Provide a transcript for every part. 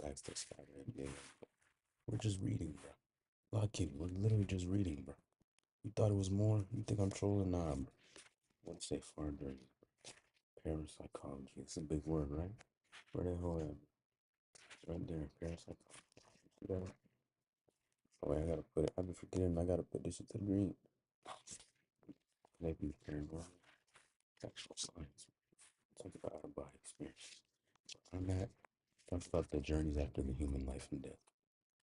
Facts, that's that, man. Yeah, we're just reading, bro. Not kidding. We're literally just reading, bro. You thought it was more? You think I'm trolling? Nah, bro. Let's say far dirty. Parapsychology. It's a big word, right? Where the hell at? It's right there. Parapsychology. See that? Oh, wait, I gotta put it. I've been forgetting. I gotta put this into the green. Maybe paranormal. Actual science. Talk about out of body experiences. On that, talks about the journeys after the human life and death.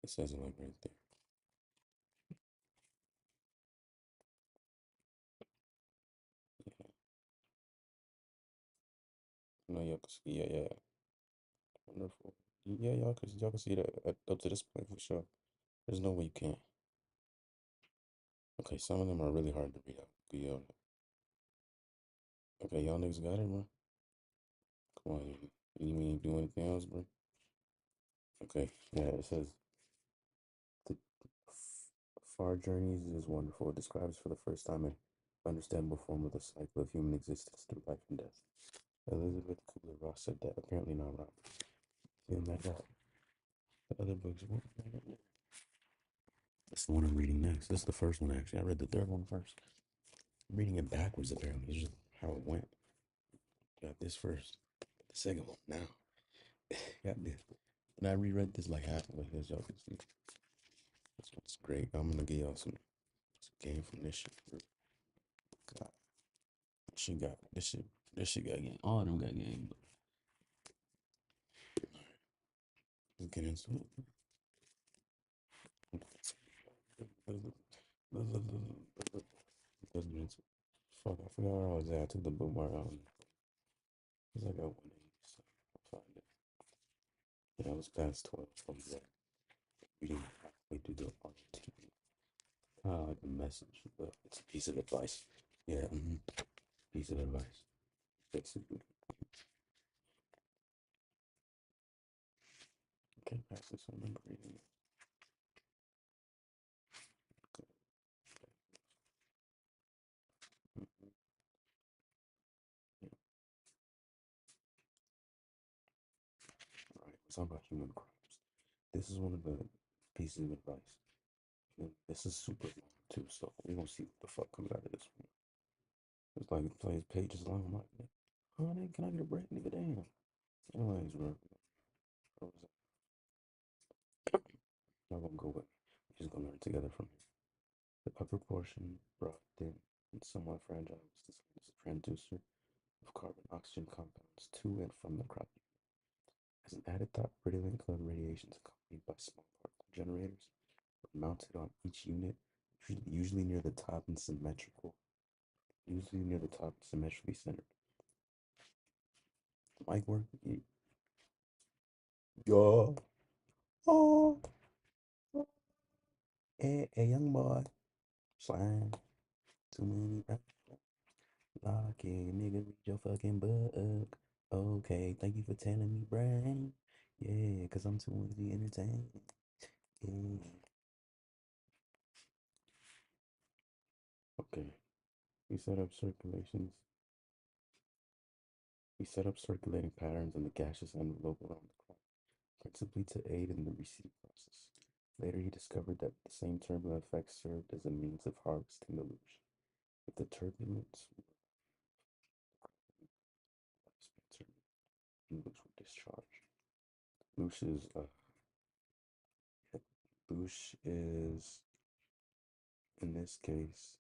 It says it like right there. No, y'all can see. Yeah, yeah. Wonderful. Yeah, y'all can see that up to this point for sure. There's no way you can't. Okay, some of them are really hard to read out. Okay, y'all niggas got it, bro. Come on, you mean do anything else, bro? Okay, yeah, it says the far journeys is wonderful. It describes for the first time an understandable form of the cycle of human existence through life and death. Elizabeth Kubler-Ross said that. Apparently not wrong. Feeling like that. The other books. That's the one I'm reading next. This is the first one actually. I read the third one first. I'm reading it backwards apparently. It's just how it went. Got this first. The second one now. Got this. And I reread this like halfway, as y'all can see. This one's great. I'm gonna give y'all some game from this shit. God, this shit got game. All of them got game. But let's get into it. Let's get into it. Fuck, I forgot where I was at. I took the bookmark out. Cause I got 180, so I'll find it. Yeah, I was past 12. I was like reading halfway through the Argentine. Kind of like a message, but it's a piece of advice. Yeah, piece of advice, basically. Okay, pass this on. I'm reading it. Okay. Mhm. Yeah. All right, we're talking about human crimes. This is one of the pieces of advice. And this is super long too, so we're gonna see what the fuck comes out of this one. It's like it plays pages long. I'm like, honey, can I get a break, nigga? Damn. Anyways, bro, where was y'all gonna go with me. We're just gonna learn together from here. The upper portion, broad, thin, and somewhat fragile, is designed as a transducer of carbon oxygen compounds to and from the crop. As an added thought, brilliant colored radiations accompanied by small particle generators are mounted on each unit, usually near the top and symmetrically centered. Mic work? Yo. Oh. Hey, young boy. Slime. Too many. Lock it, nigga, read your fucking book. Okay, thank you for telling me, brain. Yeah, cause I'm too easy entertained. Yeah. Okay. We set up circulations. We set up circulating patterns in the gaseous envelope around the crop, principally to aid in the receipt process. Later, he discovered that the same turbulent effects served as a means of harvesting the luge. If the turbulence lifespan terminated, luge would discharge. Luge is luge is in this case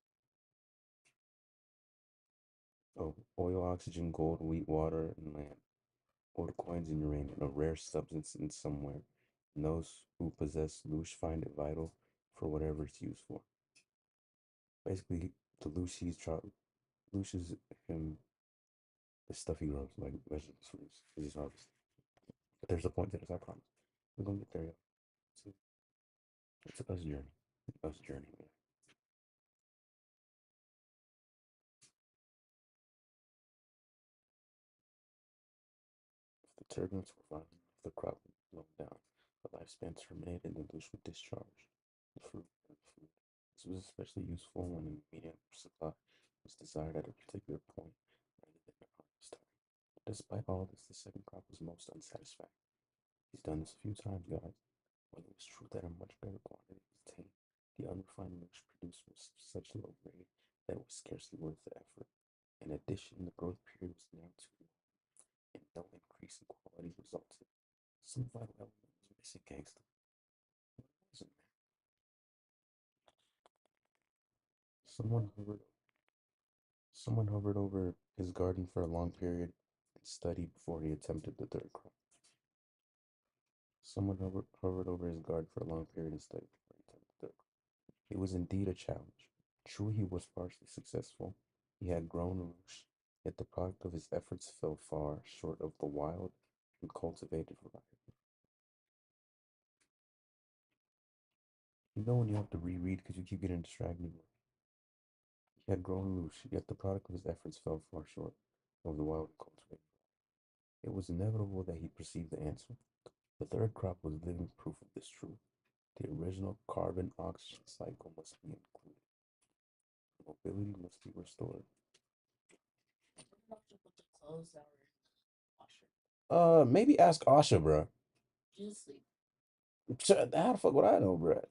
oil, oxygen, gold, wheat, water, and land. Gold coins and uranium, a rare substance in somewhere. And those who possess luge find it vital for whatever it's used for. Basically, the luge luge is him the stuff he grows, like vegetables, fruits, is his harvest. But there's a point to this, I promise. We're gonna get there, y'all. It's a us journey. Us journey, man. If the turbulence were violent enough, the crop would slow down. The lifespan terminated and the luge would discharge the fruit and the food. This was especially useful when an immediate supply was desired at a particular point rather than at harvest time. Despite all this, the second crop was most unsatisfactory. He's done this a few times, guys. Whether it was true that a much better quantity was obtained, the unrefined milk produced was such low grade that it was scarcely worth the effort. In addition, the growth period was now too long, and no increase in quality resulted. Some vital element was missing, gangster. What was it, man? Someone hovered, someone hovered over his garden for a long period and studied before he attempted the third crop. Someone hovered over his garden for a long period and studied before he attempted the third crop. It was indeed a challenge. True, he was partially successful. He had grown roosh, yet the product of his efforts fell far short of the wild and cultivated variety. You know when you have to reread because you keep getting distracted. He had grown roosh, yet the product of his efforts fell far short of the wild and cultivated. It was inevitable that he perceived the answer. The third crop was living proof of this truth. The original carbon oxygen cycle must be included. Mobility must be restored. Maybe ask Asha, bro. How the fuck would I know, bro?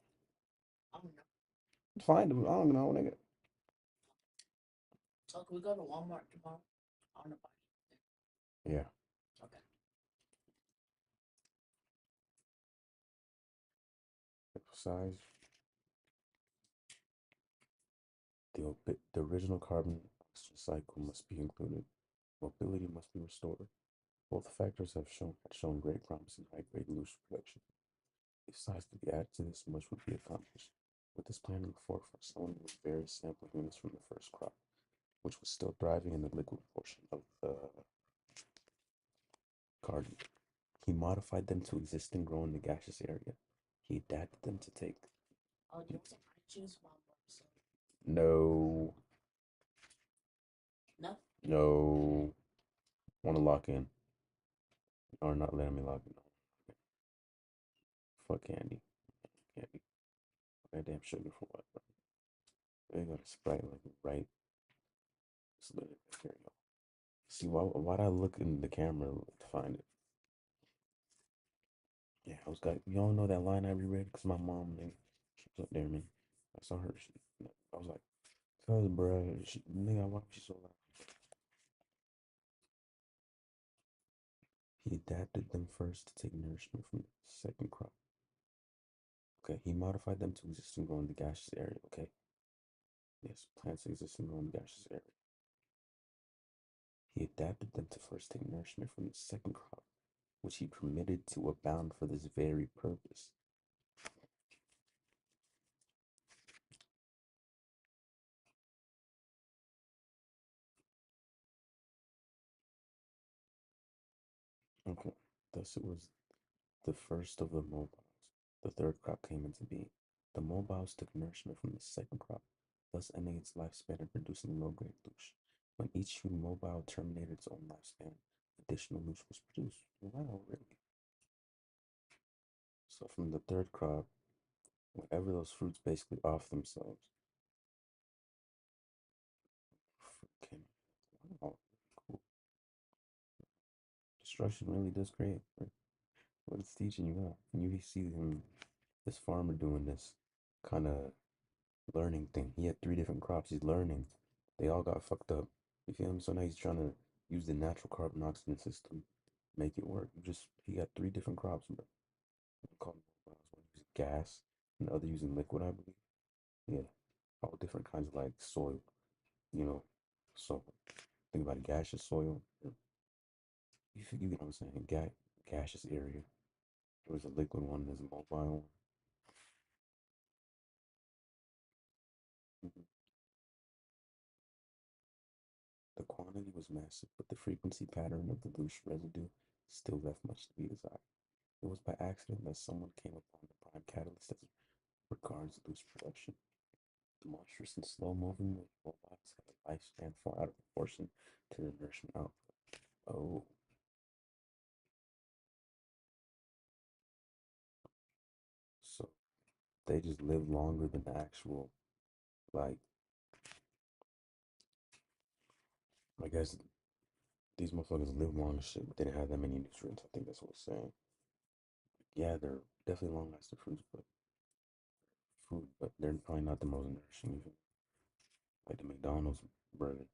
Find him. I don't know, nigga. Yeah. Besides, the original carbon oxygen cycle must be included. Mobility must be restored. Both factors had shown great promise in high-grade loose production. If size could be added to this, much would be accomplished. With this plan in the forefront, someone with various sample units from the first crop, which was still thriving in the liquid portion of the garden. He modified them to exist and grow in the gaseous area. He adapted them to take. No, no. Want to lock in. Or not letting me lock in. Fuck candy. Candy. That damn sugar for what, bro? They got a Sprite like right. Here you go. See, why'd I look in the camera to find it? Yeah, I was got. You all know that line I reread? Because my mom, nigga, she was up there, man. I saw her. I was like, cuz, bro, nigga, why was she so loud? He adapted them first to take nourishment from the second crop. Okay, he modified them to exist and grow in the gaseous area. Okay, yes, plants exist and grow in the gaseous area. He adapted them to first take nourishment from the second crop, which he permitted to abound for this very purpose. Okay, thus it was the first of the mobiles. The third crop came into being. The mobiles took nourishment from the second crop, thus ending its lifespan and producing low-grade lush. When each human mobile terminated its own lifespan, additional lush was produced. Wow, really? So from the third crop, whenever those fruits basically off themselves, freaking wow, cool. Destruction really does create. Right? What it's teaching you, huh? And you see him, this farmer doing this kind of learning thing. He had three different crops. He's learning. They all got fucked up. You feel him? So now he's trying to use the natural carbon oxygen system, make it work. Just he got three different crops, bro. Called one using gas and the other using liquid, I believe. Yeah, all different kinds of like soil. You know, so think about a gaseous soil. You get what I'm saying? Gaseous area. There was a liquid one. There's a mobile one. Mhm. The quantity was massive, but the frequency pattern of the loose residue still left much to be desired. It was by accident that someone came upon the prime catalyst as regards loose production. The monstrous and slow-moving robots have a lifespan far out of proportion to their nourishment output. Oh, so they just live longer than the actual, like, I guess these motherfuckers live long as shit, but they didn't have that many nutrients. I think that's what it's saying. Yeah, they're definitely long lasting food, but they're probably not the most nourishing. Even like the McDonald's burger.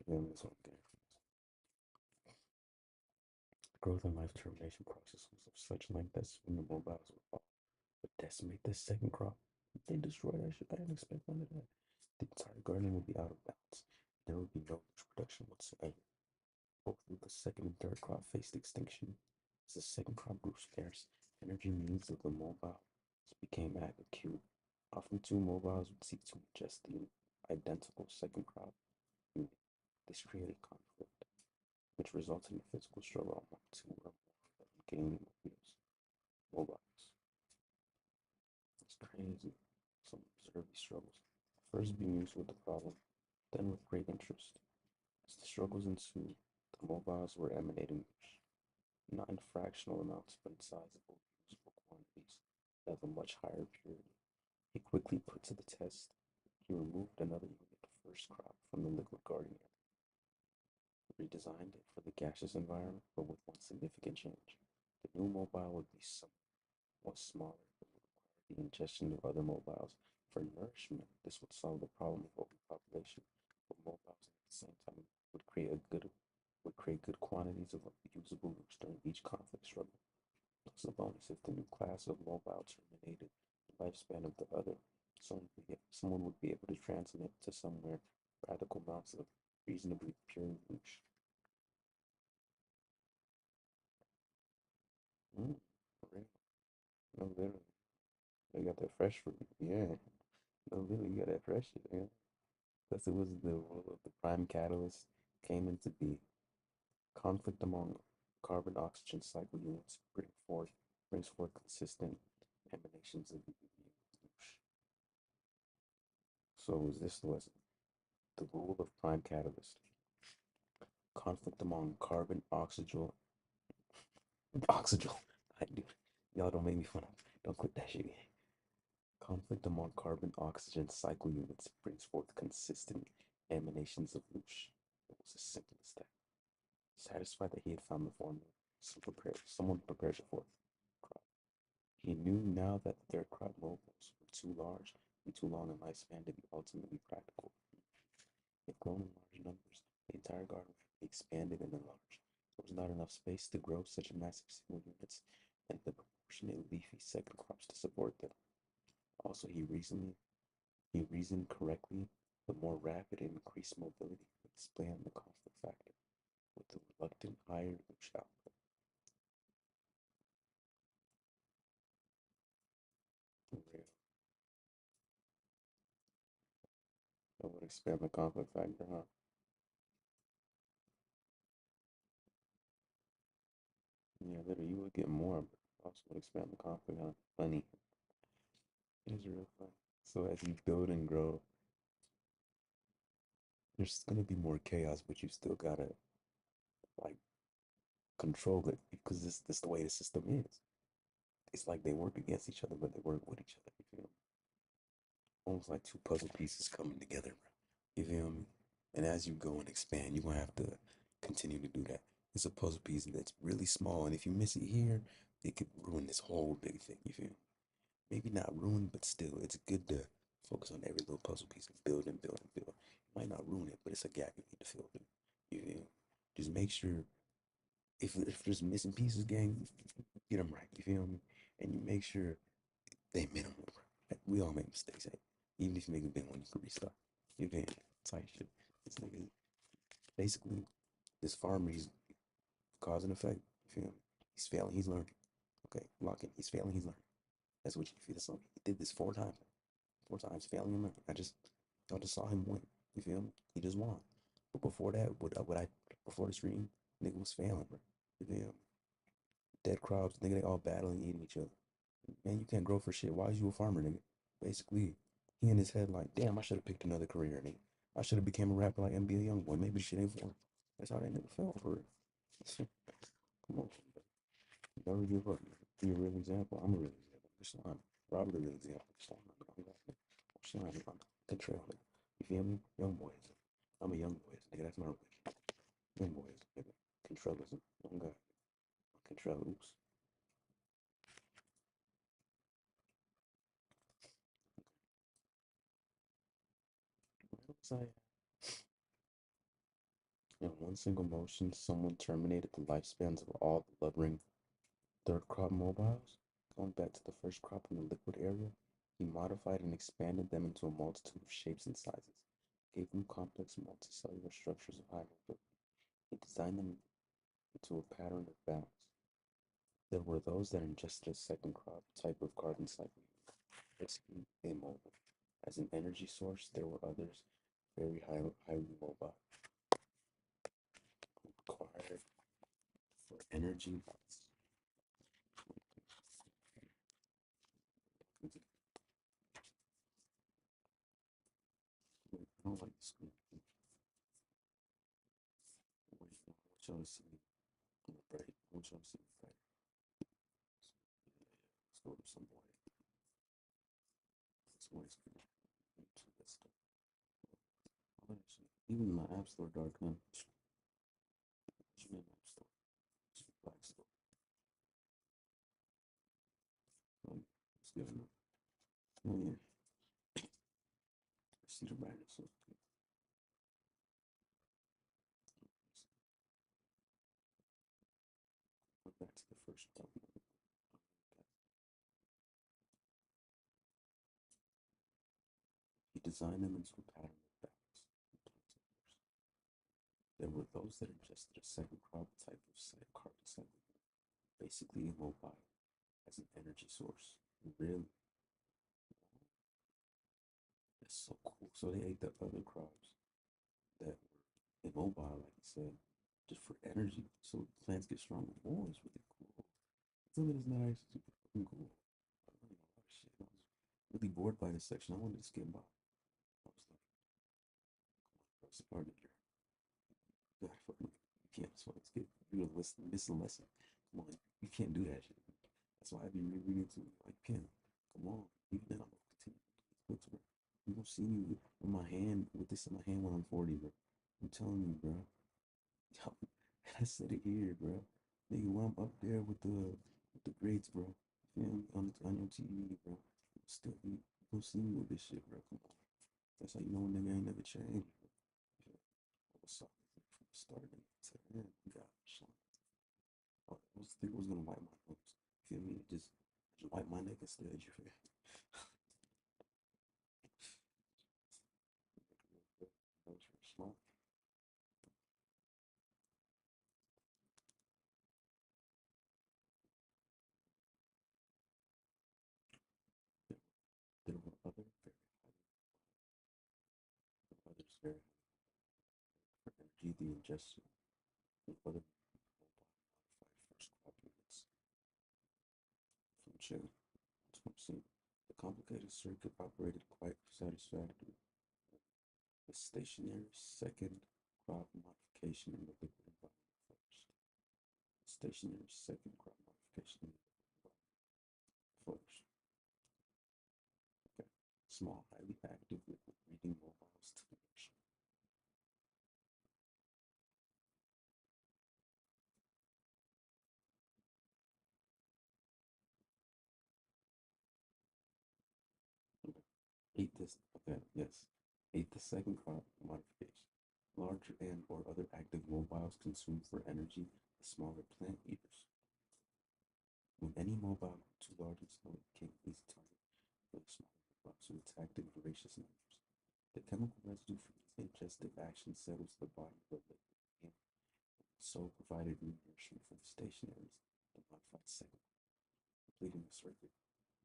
Yeah, that's what I'm getting from this. The growth and life termination process was of such length that when the mobiles would decimate the second crop. They destroy that shit. I didn't expect none of that. The entire garden would be out of balance. There would be no production whatsoever. Both of the second and third crop faced extinction. As the second crop grew scarce, energy needs of the mobiles became acute. Often two mobiles would seek to ingest the identical second crop unit. This created conflict, which resulted in a physical struggle among two or more of them gaining mobiles. It's crazy. Some observe these struggles, first bemused with the problem, then with great interest. As the struggles ensued, the mobiles were emanating not in fractional amounts, but in sizable, usable quantities of a much higher purity. He quickly put to the test. He removed another unit of first crop from the liquid garden area, redesigned it for the gaseous environment, but with one significant change. The new mobile would be somewhat smaller, but would require the ingestion of other mobiles for nourishment. This would solve the problem of overpopulation, but mobiles at the same time would create good quantities of usable loops during each conflict struggle. Plus a bonus if the new class of mobile terminated the lifespan of the other, someone would be able to transmit to somewhere radical amounts of reasonably pure loops. Mm, for real. No, literally. They got that fresh fruit. Yeah. No, literally, you got that fresh shit, yeah. Thus, it was the role of the prime catalyst came into being. Conflict among carbon oxygen cycle units brings forth consistent emanations of whoosh. So is this the lesson? The rule of prime catalyst. Conflict among carbon oxygen oxygen. I do. Y'all don't make me fun of. Don't quit that shit. Conflict among carbon oxygen cycle units brings forth consistent emanations of whoosh. It was as simple as that. Satisfied that he had found the formula, someone prepared it for crop. He knew now that the third crop mobiles were too large and too long in lifespan to be ultimately practical. If grown in large numbers, the entire garden would be expanded and enlarged. There was not enough space to grow such massive single units and the proportionate leafy second crops to support them. Also, he reasoned correctly. The more rapid and increased mobility would expand the conflict factor, with the reluctant higher loosh output. Real. That would expand the conflict factor, huh? Yeah, literally, you would get more, but also would expand the conflict, huh? Funny. It is real fun. So as you build and grow, there's gonna be more chaos, but you still gotta like control it because this the way the system is. It's like they work against each other, but they work with each other. You feel me? Almost like two puzzle pieces coming together, bro. You feel me? And as you go and expand, you're gonna have to continue to do that. It's a puzzle piece that's really small, and if you miss it here, it could ruin this whole big thing. You feel me? Maybe not ruin, but still, it's good to focus on every little puzzle piece and build and build and build. It might not ruin it, but it's a gap you need to fill. Dude. You feel me? Just make sure if there's missing pieces, gang, get them right. You feel me? And you make sure they minimal. Right? We all make mistakes. Hey? Even if you make a big one, you can restart. You feel me? Type shit. This nigga, basically, this farmer, he's cause and effect. You feel me? He's failing, he's learning. Okay, lock in. He's failing, he's learning. That's what you feel. So he did this 4 times. 4 times failing and learning. I just saw him win. You feel me? He just won. But before that, before the stream, nigga was failing, bro. You feel me? Dead crops, nigga, they all battling, eating each other. Man, you can't grow for shit. Why is you a farmer, nigga? Basically, he in his head like, damn, I should have picked another career, nigga. I should have became a rapper like NBA Youngboy. Maybe this shit ain't for him. That's how that nigga felt for it. Come on, bro. Never give up. Man. Be a real example. I'm a real example. Just lying. Robert a real example. Just lying. I'm lying. I'm control it. You feel me? Young boys. I'm a young boys, nigga. That's my religion. Young boys, nigga. Controlism. Oh God. Control. Oops. So, in one single motion, someone terminated the lifespans of all the lumbering third crop mobiles. Going back to the first crop in the liquid area, he modified and expanded them into a multitude of shapes and sizes, gave them complex multicellular structures of high mobility. He designed them into a pattern of balance. There were those that ingested a second crop type of carbon cycle, basically immobile. As an energy source, there were others highly mobile, required for energy. I don't like the screen. Wait, I want y'all to see me bright. I want y'all to see me bright. Let's go to some white. This white screen. That stuff. Even my app store dark, man. What you mean app store? It's black store. It's good enough. Oh yeah. See the brightness. So good. Went back to the first button. He designed them into a pattern of balance. There were those that ingested a second crop type of carbon cycle, basically immobile as an energy source. Really? That's so cool. So they ate the other crops that were immobile, like you said, just for energy. So plants get stronger. Oh, it's really cool. Some of it's not actually super fucking cool. I learned a lot of shit. I was really bored by this section. I wanted to skip by. I was like, press the part of your God, fucking, you can't just want to skip. You don't listen, miss a lesson. Come on, you can't do that shit. That's why I be rereading to like Ken. Come on, even then I'm gonna continue to do these books, bro. You gonna see me with my hand with this in my hand when I'm 40, bro. I'm telling you, bro. I said it here, bro. Nigga, when I'm up there with the greats, bro. You feel me? On your TV, bro. Still, you gonna see me with this shit, bro. Come on. That's how you know a nigga ain't never changed, bro. Yeah. What's up? From the start to the end, you got Sean. I was thinking I was gonna wipe my nose. Feel me? Just wipe my neck instead. You feel? Nose for smart. There, there were others very for energy the ingestion of other modified first crop units from Chile. The complicated circuit operated quite satisfactorily. The stationary second crop modification in the liquid environment first. Stationary second crop modification in the liquid environment first. Okay. Small, highly active liquid breathing mobiles to the nursery. Okay. Okay, yes. Ate the second crop modification. Larger and or other active mobiles consumed for energy the smaller plant eaters. When any mobile too large and slow became an easy target for the smaller robots who attacked in voracious numbers. The chemical residue from these ingestive actions settles the body of the liquid and so provided new nourishment for the stationaries, the modified second, completing the circuit.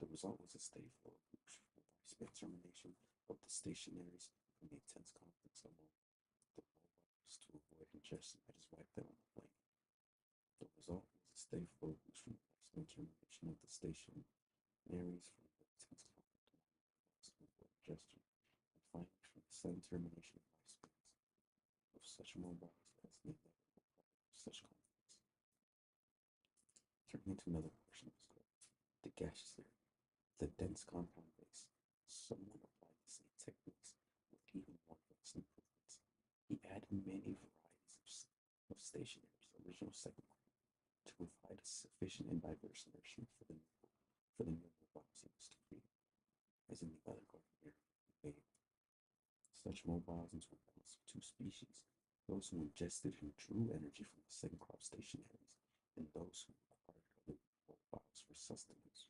The result was a steady flow of nutrition by spent termination of the stationaries from the intense conflicts among the mobiles to avoid ingestion. I just wiped that on the plane. The result was a steady flow of nutrition by spent termination of the stationaries from the intense conflict among the mobiles to avoid ingestion. And finally, from the sudden termination of lifespans of such mobiles as they never required such conflicts. Turning to another portion of this code, the gaseous layer. The dense compound base. Someone applied the same techniques with even more vast improvements. He added many varieties of stationaries, original second group, to provide a sufficient and diverse nourishment for the new mobiles he was to create, as in the other garden area he made such mobiles into a balance of two species: those who ingested and drew energy from the second crop stationaries, and those who required other mobiles for sustenance.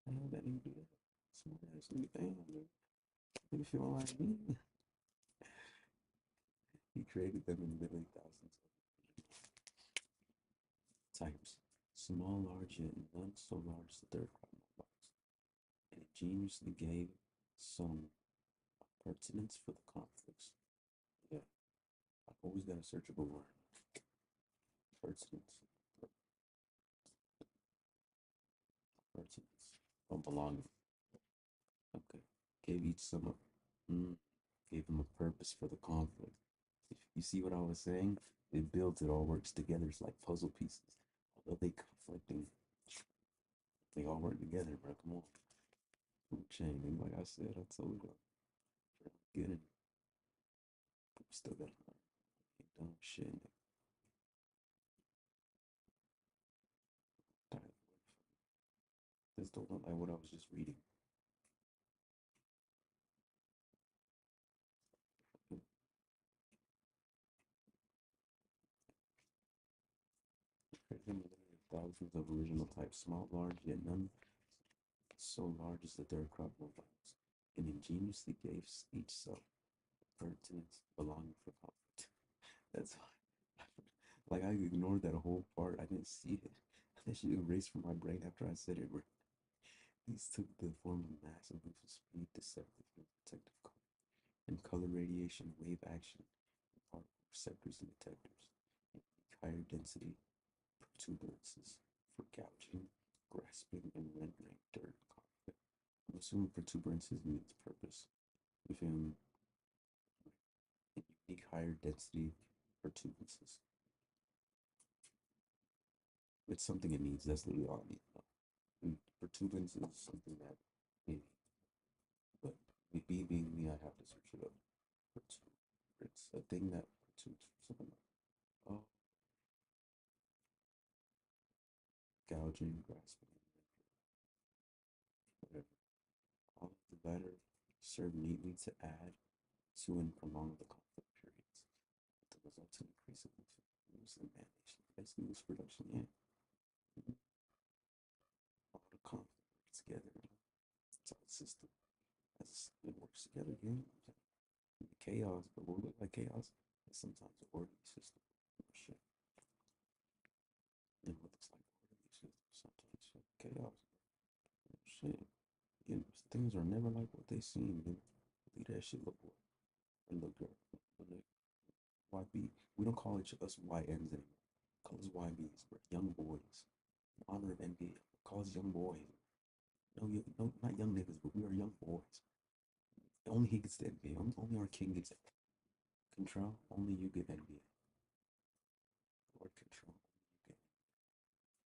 I know that nigga do that. Smart ass nigga, damn, man. Nigga feeling like me. He created them in literally thousands of types. Small, large, yet none so large as the third crop mobiles, and ingeniously gave some pertinence for the conflicts. Yeah, I always got a searchable word. Pertinence. Pertinence. Oh, belonging. Okay. Gave each some gave them a purpose for the conflict. If you see what I was saying, it builds, it all works together. It's like puzzle pieces. Although they conflicting, they all work together, bro. Come on. Food chain. And like I said, I told you, getting we still gotta learn. Ain't dumb shit. This don't look like what I was just reading. Thousands of original types, small, large, yet none so large as the third crop mobiles, and ingeniously gave each cell pertinence belonging for conflict. That's why, like, I ignored that whole part. I didn't see it. That shit erased from my brain after I said it. These took the form of mass and movement speed, deceptive and protective color, and color radiation, wave action, and particle receptors and detectors, and higher density protuberances for gouging, grasping, and rendering during conflict. I'm assuming protuberances means purpose. Within unique higher density protuberances. It's something it needs. That's literally all I need to know. And protuberance is something that maybe, but me being me, I have to search it up. Protuberance, a thing that protrudes from something. Oh, gouging, grasping, whatever. All of the latter serve neatly to add to and prolong the conflict periods, with the resulting increase of moves and animation. Basically, this production, yeah. Mhm. All the conflict works together. It's all a system. It works together again. Chaos, but what look like chaos is sometimes an orderly system. Shit. And what looks like an orderly system sometimes chaos. Shit. You know, things are never like what they seem, man. Leave that shit, little boy. And little girl. YB. We don't call each us YNs anymore. Call us YBs. We're young boys. In honor of NBA. Call us young boys. No, no, not young niggas, but we are young boys. Only he gets the NBA. Only our king gets it. Control. Only you get NBA. Lord Control. You get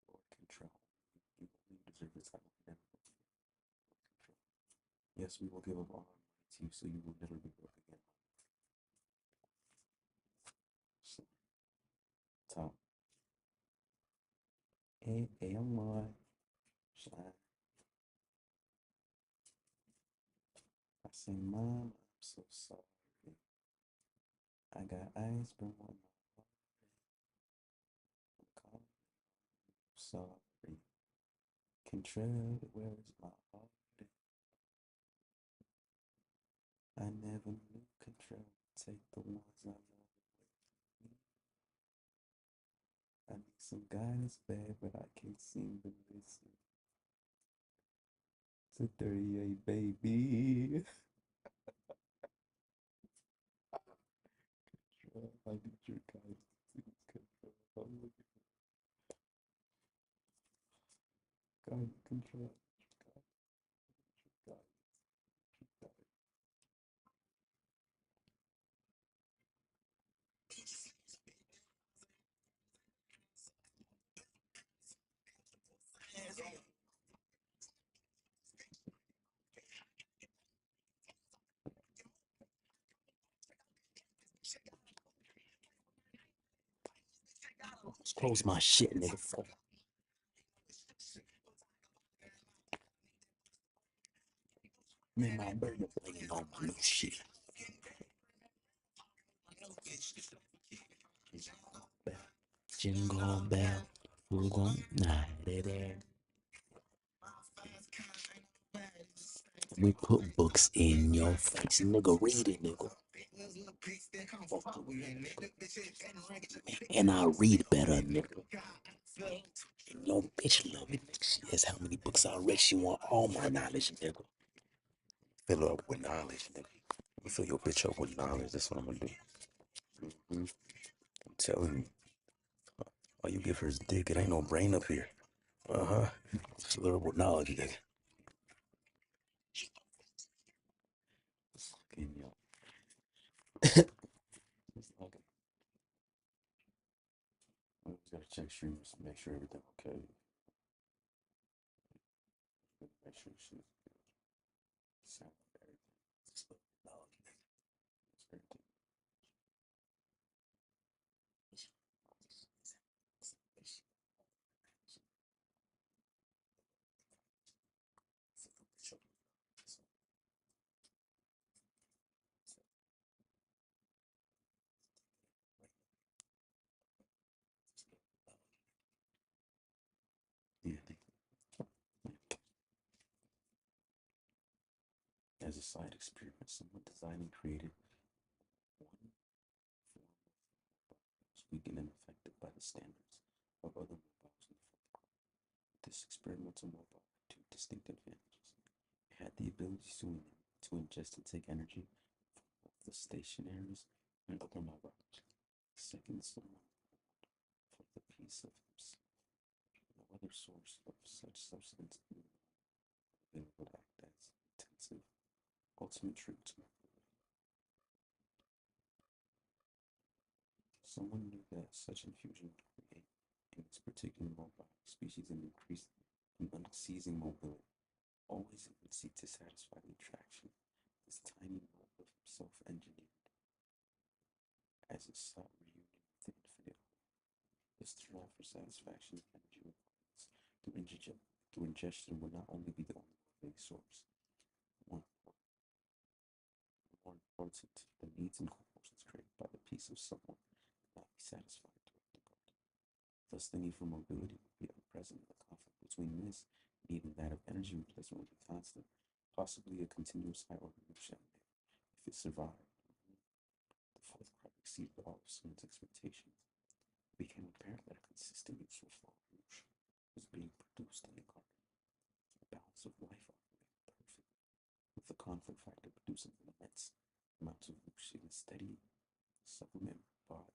Lord Control. You only deserve the title. Never Lord Control. Yes, we will give up all our money to you, so you will never be broke again. So, top. A-A-M-Y. Shine. I say, Mom, I'm so sorry. I got ice burn on my heart. I'm calling. Sorry. Control, where's my heart? I never knew control. Take the ones I love away. I need some guidance, bad, but I can't seem to listen. It's a 38, baby. I need your guidance. Please control. I'm looking for guidance, control. Guidance, guidance. Just close my shit, nigga. Man, my burger playing on my new shit. jingle bell, who gon' night it. We put books in your face, nigga. Read it, nigga. And I read better, nigga. Your bitch love it, nigga. She asks how many books I read. She want all my knowledge, nigga. Fill her up with knowledge, nigga. You fill your bitch up with knowledge. That's what I'm gonna do. I'm telling you. All you give her is dick. It ain't no brain up here. Uh huh. Fill her up with knowledge, nigga. Fucking yo. Just like, I just gotta check streams to make sure everything okay. Make sure she's good. Sound everything. Just look at knowledge, nigga. It's everything. Yeah, thank you. As a side experiment, someone designed and created one form was weakened and affected by the standards of other mobiles in the fourth quarter. This experimental mobile had two distinct advantages. It had the ability to ingest and take energy from both the stationaries and other mobiles. Second, someone for the piece of himself. No other source of such substance available to act as intensive ultimate truth to mobility. Someone knew that such infusion would create, in this particular mobile species, an increased and unceasing mobility. Always it would seek to satisfy the attraction this tiny mote of himself engineered, as it sought reunion with the infinite. This strive for satisfaction of energy requirements through ingestion would not only be the only motivating source. More more important, the needs and compulsions created by the peace of someone could not be satisfied throughout the garden. Thus, the need for mobility would be present. The conflict between this need and that of energy replacement would be constant, possibly a continuous high order motion if it survived. The fourth crop exceeded all of someone's expectations. It became apparent that a consistent use of flow rouge was being produced in the garden. The balance of life operated perfectly, with the conflict factor producing immense amounts of rouge in a steady supplement brought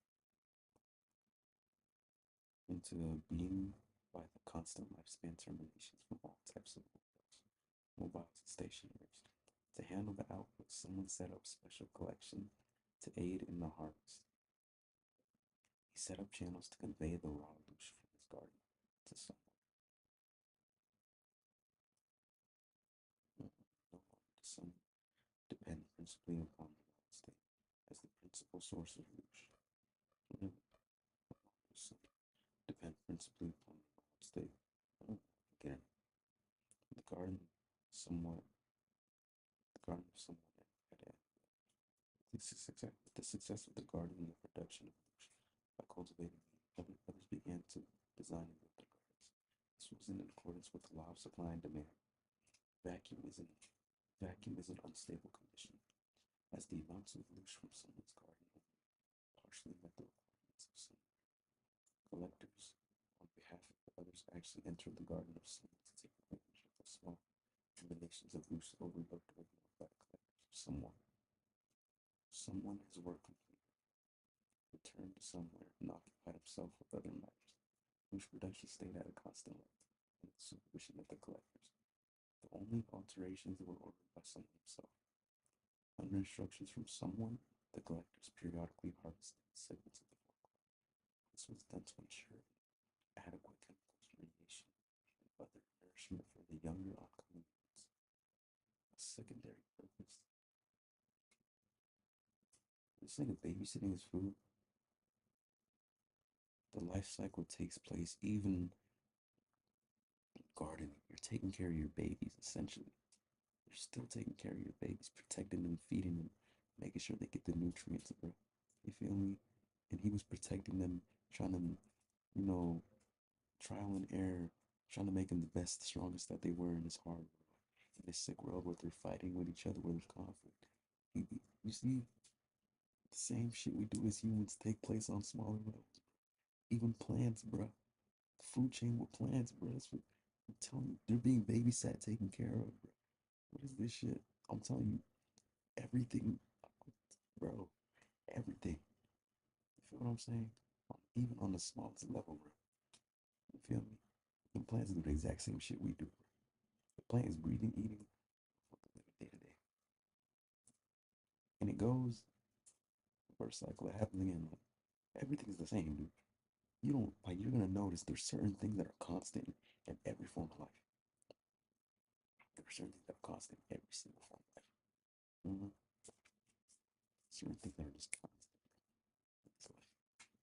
into being by the constant lifespan terminations from all types of mobiles and stationaries. To handle the output, someone set up special collection to aid in the harvest. He set up channels to convey the raw rouge from his garden to someone. No longer to someone depend principally upon the wild state as the principal source of rouge. No depend principally upon the wild state. Again, the garden somewhat the garden of someone had the success of the garden and the production of rouge by cultivating others began to design and build their gardens. This was in accordance with the law of supply and demand. Vacuum is an vacuum is an unstable condition, as the amounts of rouge from someone's garden partially met the requirements of some collectors. On behalf of others, actually entered the garden of someone to take advantage of the small combinations of rouge overlooked or ignored by the collectors of someone. Someone has work complete, returned to somewhere, and occupied himself with other matters. Rouge production stayed at a constant level, under the supervision of the collectors. The only alterations were ordered by someone himself. Under instructions from someone, the collectors periodically harvested segments of the folklore. This was done to ensure adequate chemicals, radiation, and other nourishment for the younger oncoming units. A secondary purpose. This nigga babysitting his food. The life cycle takes place even gardening. You're taking care of your babies essentially. You're still taking care of your babies, protecting them, feeding them, making sure they get the nutrients, bro. You feel me? And he was protecting them, trying to you know, trial and error, trying to make them the best, the strongest that they were in this hard world, in this sick world where they're fighting with each other, where there's conflict. You see, the same shit we do as humans take place on smaller levels. Even plants, bro. The food chain with plants, bro. That's what I'm telling you. They're being babysat, taken care of, bro. What is this shit? I'm telling you, everything, bro. Everything. You feel what I'm saying? Even on the smallest level, bro. You feel me? The plants do the exact same shit we do, bro. The plant is breathing, eating, fucking living day to day. And it goes, first cycle, it happens again. Like, everything is the same, dude. You don't, like, you're gonna notice there's certain things that are constant in every form of life. There are certain things that are constant in every single form of life. Mm-hmm. Certain things that are just constant in this life.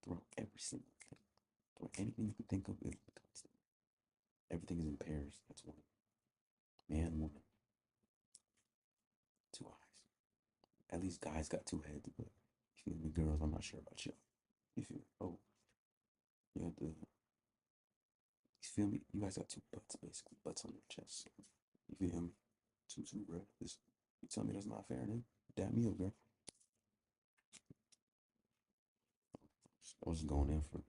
Throughout every single thing. Throughout anything you can think of is constant. Everything is in pairs. That's one. Man, woman, two eyes. At least guys got two heads, but you feel me, girls, I'm not sure about you. You feel me? Oh, you got the, you feel me? You guys got two butts, basically. Butts on your chest. You feel me? Two, bro. This, you tell me that's not fair, nigga? Dab me up, girl. I was just going in for,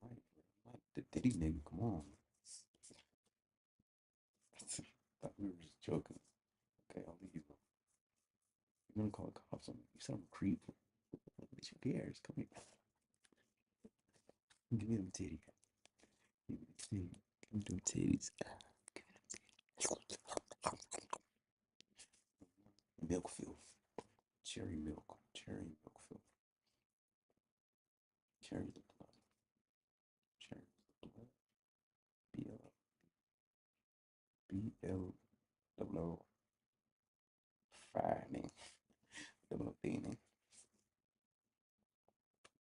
alright, like the Diddy nigga, come on. Thought we were just joking. Okay, I'll leave you. You're gonna call the cops on me. You said I'm a creep. Bitch, who cares? Come here. Give me them titties. Give me them titties. Give me them titties. Milk filth. Cherry milk. Cherry milk filth. Cherry the blood. Cherry the blood. BL. BL. Double O. Friday. Double O dating.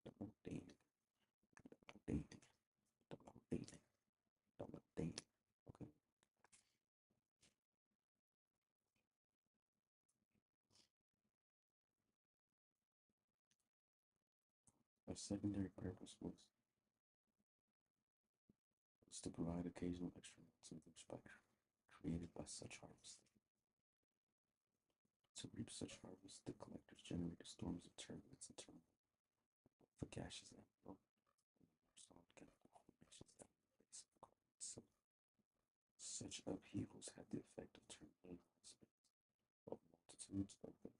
Double O dating. Double O dating. Double O dating. Double O dating. Okay. Our secondary purpose was to provide occasional extra amounts of the spectrum created by such harvest. To reap such harvest, the collectors generated storms of turbulence and turmoil, for gaseous and solid chemical formations that were basically so such upheavals had the effect of turning spins of multitudes of the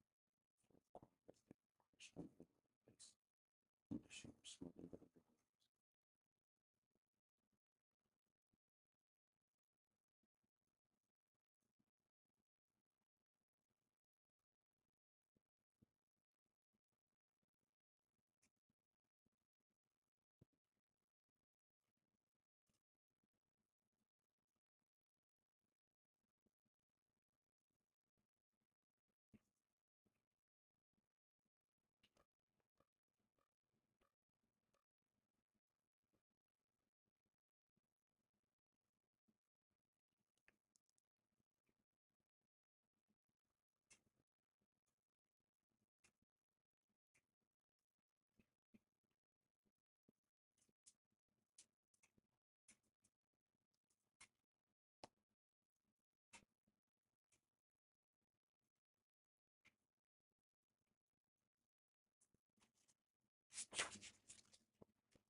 crushed under the base, and the ship smothered under waves.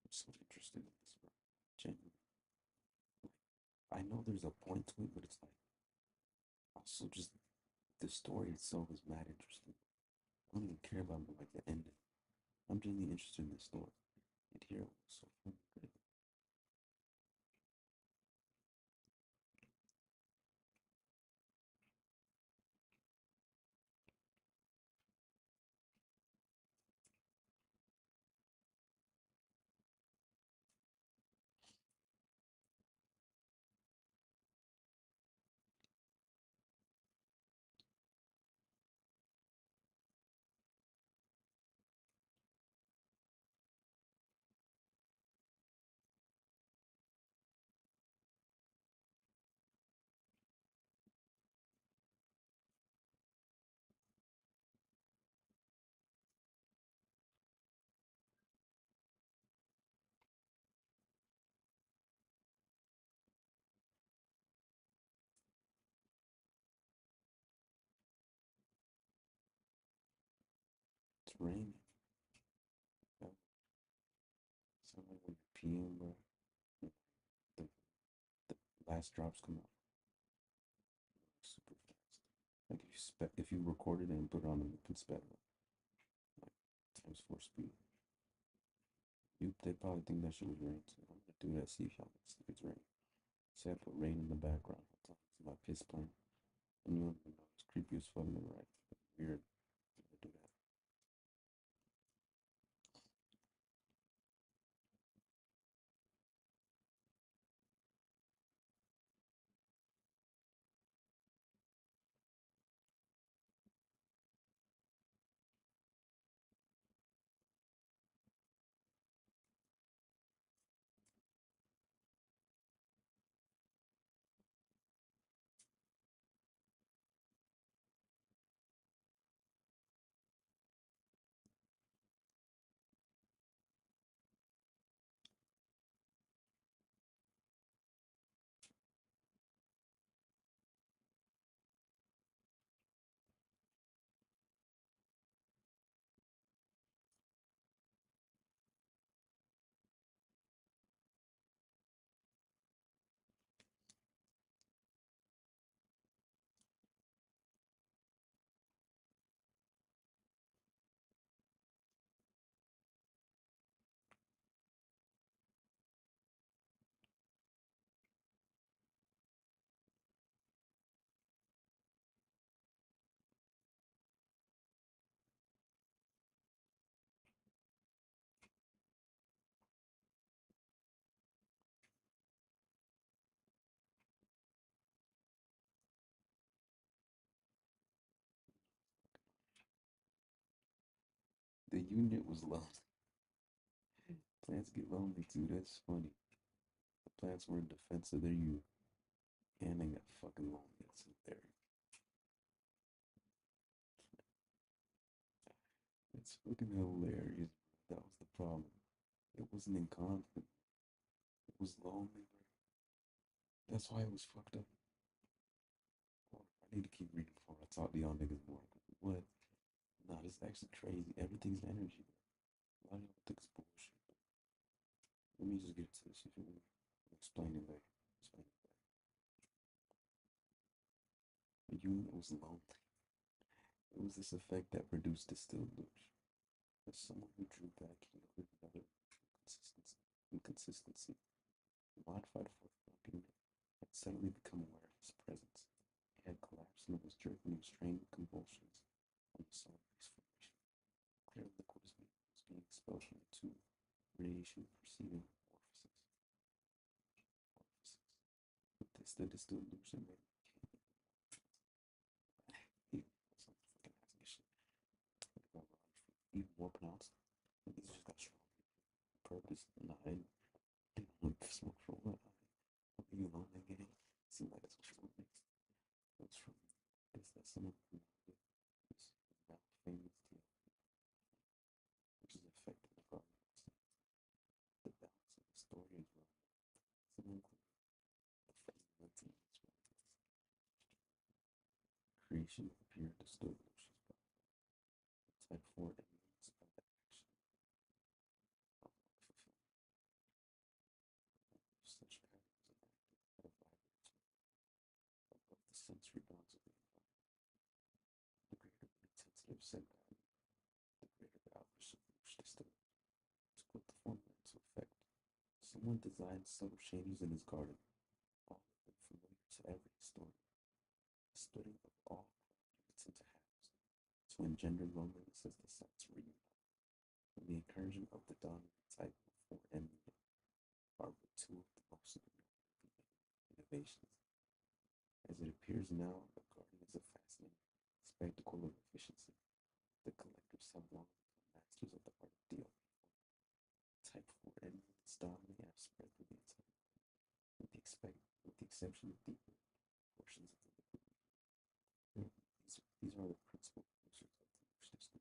I'm so interested in this, bro. Genuinely. I know there's a point to it, but it's like also just the story itself is mad interesting. I don't even care about like the ending. I'm genuinely interested in the story. And here it was so fucking great. raining. That sound like when you're peeing, bro. The, the last drops come out super fast. Like if you record it and put it on the loop and sped it up, like times four speed. They probably think that shit was rain too. I'm gonna do that, see if y'all think it's rain. Say I put rain in the background. I'll talk to my piss playing. And you don't even know it's creepy as fuck, right? Weird. I'm gonna do that. The unit was lonely. Plants get lonely too. That's funny. The plants were in defense of their youth, and they got fucking lonely. That's hilarious. It's fucking hilarious. That was the problem. It wasn't in conflict. It was lonely, bro. That's why it was fucked up. Oh, I need to keep reading before I talk to y'all niggas more. What? Nah, this is actually crazy. Everything's energy, bro. A lot of y'all think it's bullshit. Let me just get to this. You can explain it later. Explain it later. The unit was lonely. It was this effect that produced distilled luge. As someone who drew back, he noted another inconsistency. The modified fourth unit had suddenly become aware of his presence. He had collapsed and was jerking in strange convulsions on the solid base formation. Clear liquid was being expelled from the two radiation perceiving orifices. With this, the distilled luge made some fucking asking shit. Even more pronounced. These just got strong purpose. Nah, I didn't smoke for what? What are you on that game? Seems like that's what you want next. That's from is that someone who is now famous deal, which is affecting the problem. The balance of the story as well. Someone the fundamental creation of pure distilled notions by type 4 evidence by the action of fulfillment of such patterns and active vibrates above the sensory bounds of the environment. The greater the intensity of said value, the greater the outburst of which distilled. To put the formula into effect, someone designed subtle changes in his garden, all of them familiar to every historian, the splitting of all units into halves, to engender loneliness as the sites reunite, and the incursion of the dominant type of 4M unit are but two of the most innovations. As it appears now, the garden is a fascinating spectacle of efficiency. The collectors have long become masters of the art of deal. Type 4M units dominate and have spread through the entire with the exception of deeper portions of the liquid. These are the principal producers of the lush system.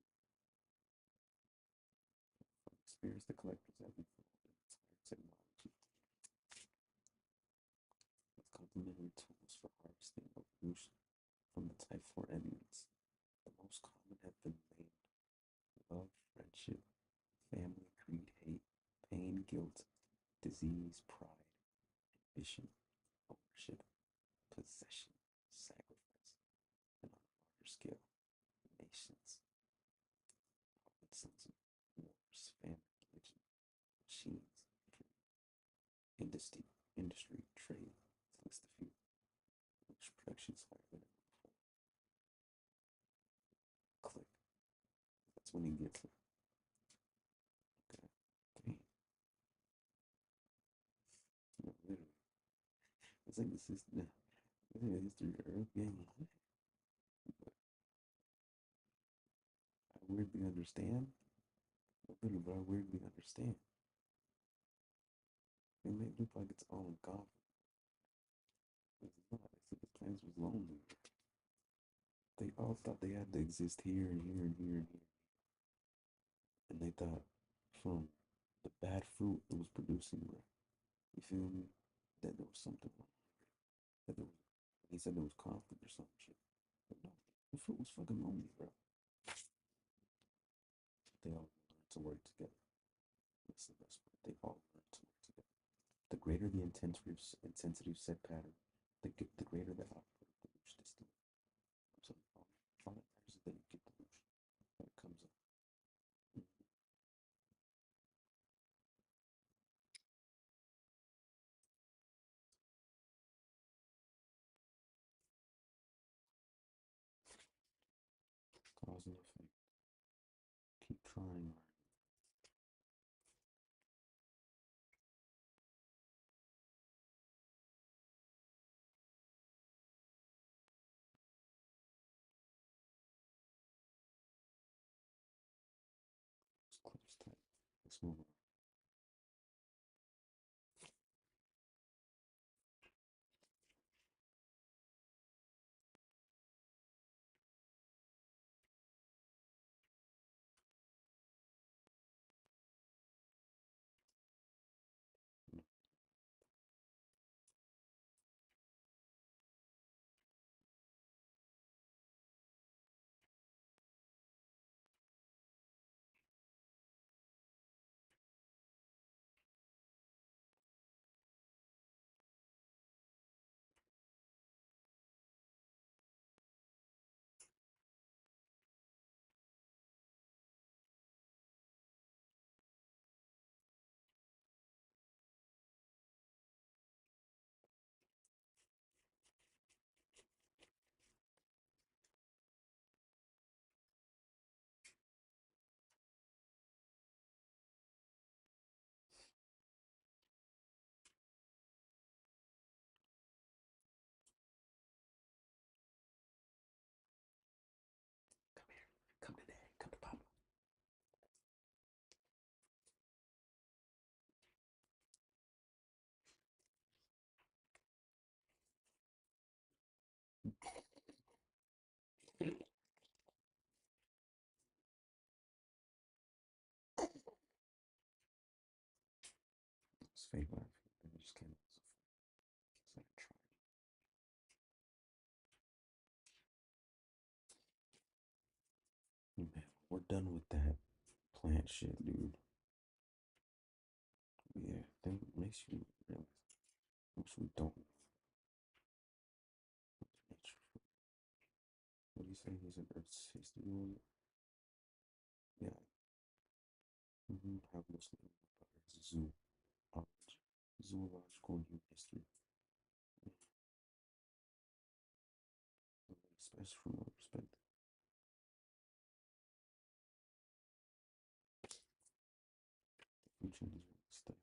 From experience, the collectors have evolved an entire technology with complementary tools for harvesting evolution from the Type 4 units. The most common have been named love, guilt, disease, pride, ambition, ownership, possession, sacrifice, and on a larger scale, nations, Robinsons, wars, famine, religion, machines, industry, trade, to list a few, which productions higher than ever before. Click. That's when he gets it. Okay. Damn. No, literally. It's like this is the history of Earth game. But I weirdly understand. Literally, but I weirdly understand. They make it look like it's all in conflict. It's not. They said the plants was lonely. They all thought they had to exist here and here and here and here. And they thought from the bad fruit it was producing, bro. You feel me? That there was something wrong. That there was, he said there was conflict or some shit. But no, the fruit was fucking lonely, bro. They all learned to work together. That's the best part. They all learned to work together. The greater the intensity of said pattern, the greater the output of the Lush distillate. So all that matters is that you get the Lush when it comes up. Cause and effect. Keep trying. Let's close that. Let's move on. Come here. Come to daddy. Come to papa. It's fake life. It just came out as a it's like a trial. Man, we're done with that plant shit, dude. Yeah, that makes you realize which we don't know nature. What do you say is an Earth's history on it? Yeah. Have mostly about Earth's zoological and human history. Especially from my perspective. The food chain is really stuck.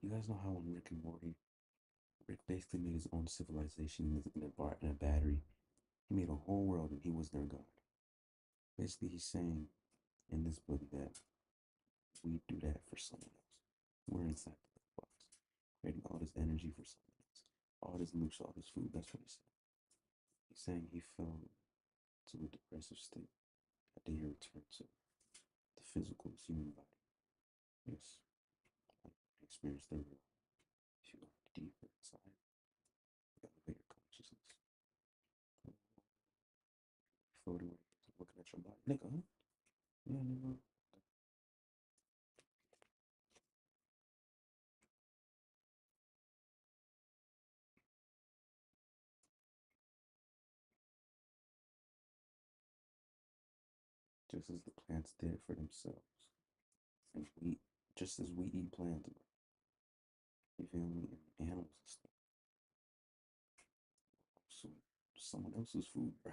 You guys know how on Rick and Morty, Rick basically made his own civilization in a battery. He made a whole world and he was their god. Basically, he's saying in this book that we do that for someone else. We're inside the little box, creating all this energy for someone else. All this loose, all this food. That's what he said. He's saying he fell to a depressive state after he returned to the physical human body. Yes, I experienced the real. If you go deeper inside, you elevate your consciousness. Floating right here, looking at your body. Nigga, huh? Yeah, nigga. Just as the plants did for themselves. And we, just as we eat plants, bro. You feel me? And animals and stuff. So, someone else's food, bro.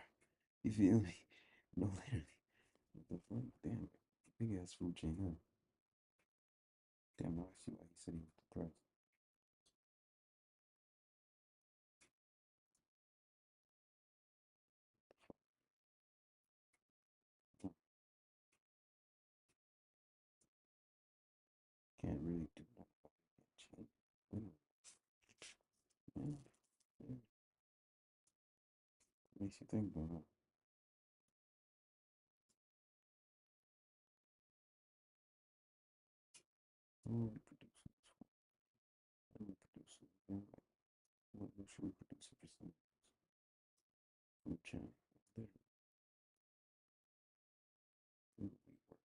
You feel me? No, literally. What the fuck? Damn. Big ass food chain, huh? Damn, now I see why he said he was depressed. Huh. Can't really do nothing about it. Can't change. Literally. Yeah. Yeah. Makes you think about it. What are we producing this for? What are we producing? Yeah, like, what should we produce for some food chain? Literally. Who do we work for?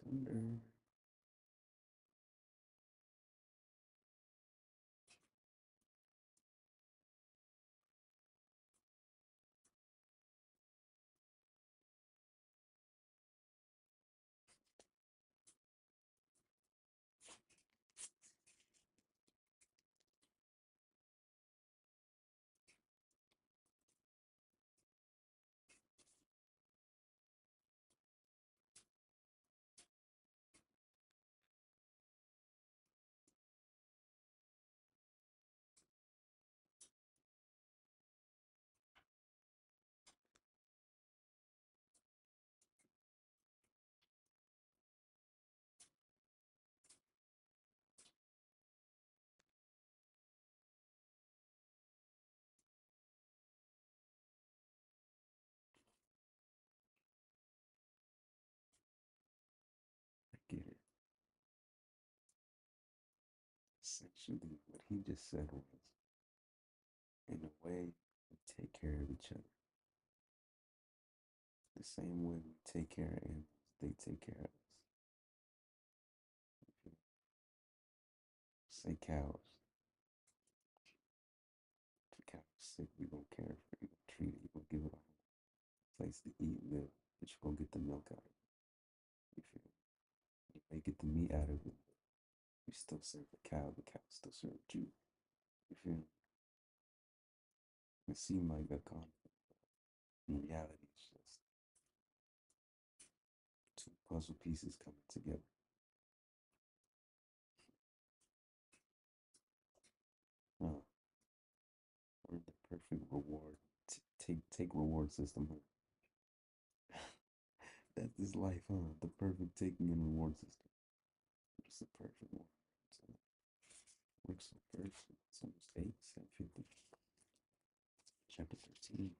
Thunder. I get it. Essentially, what he just said was, in a way, we take care of each other. The same way we take care of animals, they take care of us. Say cows. If a cow's sick, we gonna care for it. We gonna treat it. We gonna give it a place to eat, live. But you gonna get the milk out of it. You feel me? You may get the meat out of it. You still serve the cow. The cow still served you. You feel me? It seemed like a conflict. In reality, it's just two puzzle pieces coming together. Uh, or the perfect reward. Take reward system. Huh? That's this life, huh? The perfect taking and reward system. It's the perfect one. So, works so first. It's almost 8, 7:50. Chapter 13.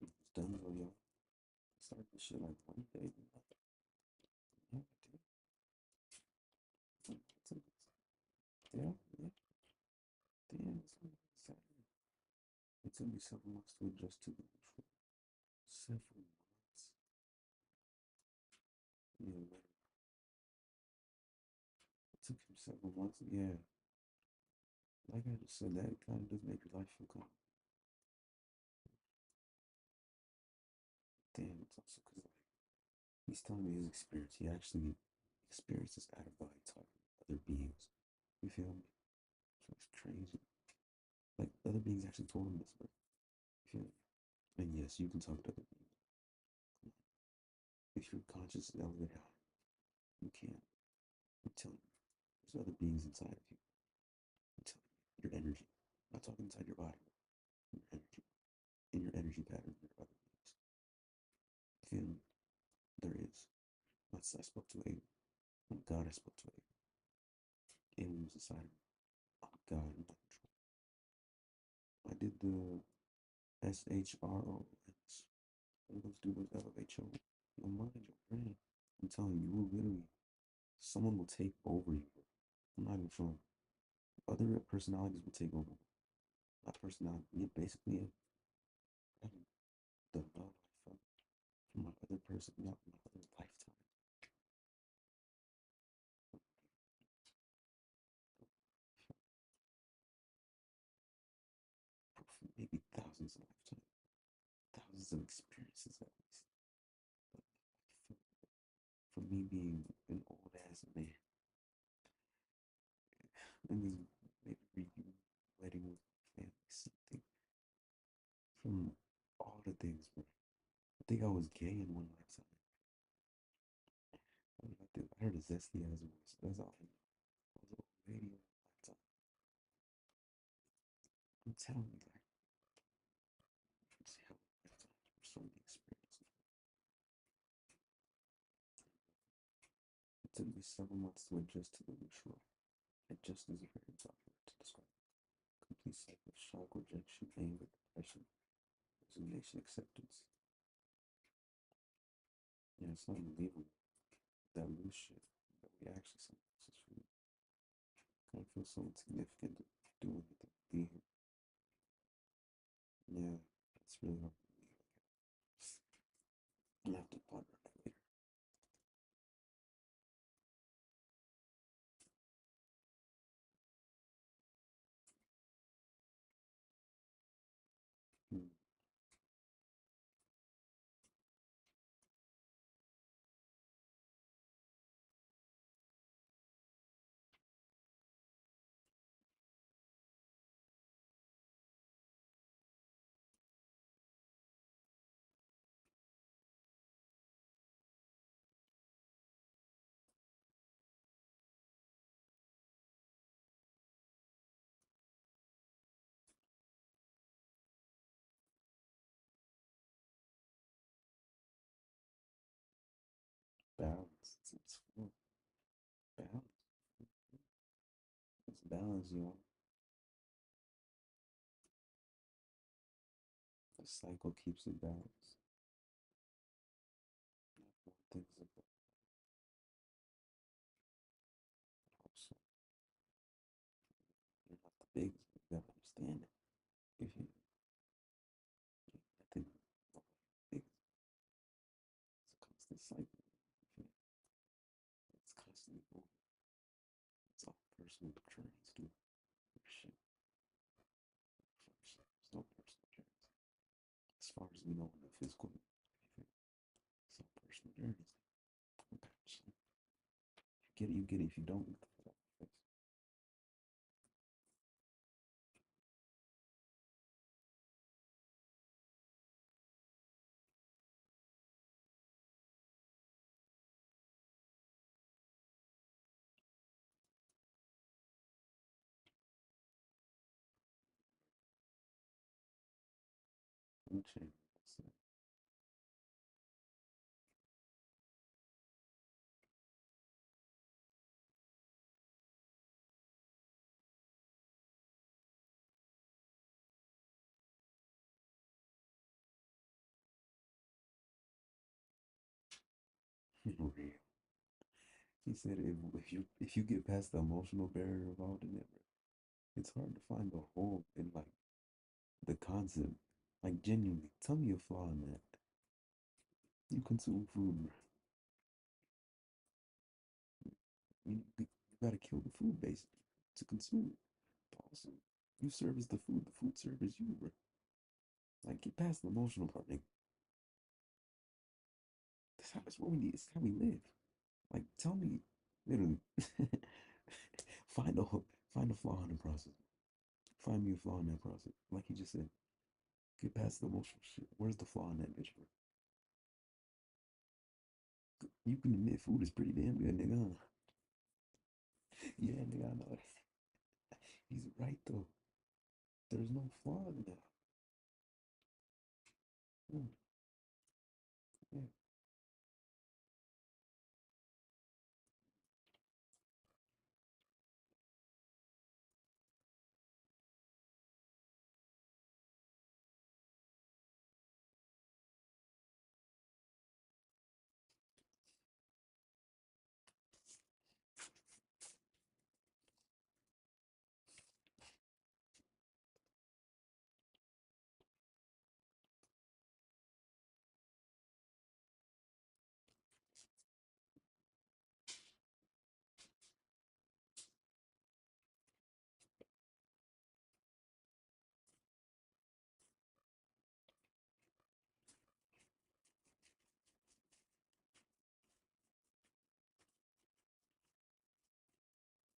It's done though, y'all. Start this shit like one day. Yeah, dude. Yeah, yeah. Damn, it's only Saturday. It took me several months to adjust to the new schedule. Several months. Yeah, literally. It took him several months. Yeah. Like I just said, that kind of does make your life feel calm. Damn, it's also because like he's telling me his experience. He actually experiences out of body talking with other beings. You feel me? So it's crazy. Like other beings actually told him this, bro. You feel me? And yes, you can talk to other beings. If you're conscious and elevated high, you can. I'm telling you, there's other beings inside of you. I'm telling you, your energy. I'm not talking inside your body, your energy. In your energy pattern, there are other beings. You feel me? There is. I spoke to a when God I spoke to a alien was inside of me. Oh God, I'm not control. I did the SHROS. What those do was elevate your mind, your brain. I'm telling you, you will literally someone will take over you. I'm not even trolling. Other personalities will take over. My personality, yeah, basically, the love I felt from my other person, not my other lifetime, for maybe thousands of lifetimes, thousands of experiences at least. But for me being an old ass man, and then maybe reuniting with my family, something from all the things, bro. I think I was gay in one lifetime. I heard a zesty ass voice. That's all I know. I was an old lady in one lifetime. I'm telling you, like, it's hell of a lifetime for so many experiences. It took me several months to adjust to the new role. Adjust is a very tough word to describe. Complete cycle of shock, rejection, anger, depression, resignation, acceptance. Yeah, it's unbelievable. That loose shit that we actually someone else's food. Kind of feel so insignificant to do anything, be here. Yeah, it's really hard for me. I'll have to ponder on that later. Hmm. Balance. It's full. Balance. It's balance, you know. The cycle keeps it balanced. Not one thing's above also. You're not the biggest, but you gotta understand it. If you, I think nobody big, it's a constant cycle. If you, it's constantly moving. It's all personal journeys, dude. Shit. There's no personal journeys. As far as we know in the physical, it's all personal journeys. Okay, so if you get it, you get it. If you don't, get the fuck out of my face. I'm changing. That's it. Real. He said if you get past the emotional barrier involved in it, bro, it's hard to find the whole in like the concept. Like genuinely, tell me a flaw in that. You consume food, bro. You gotta kill the food basically to consume it. Also, you service the food serves you, bro. Like get past the emotional part, nigga. That's what we need. It's how we live. Like tell me, literally, Find a find a flaw in the process. Find me a flaw in that process. Like you just said, get past the emotional shit. Where's the flaw in that bitch, bro? You can admit food is pretty damn good, nigga. Huh? Yeah, nigga, I know that. He's right though. There's no flaw in that. Hmm, yeah.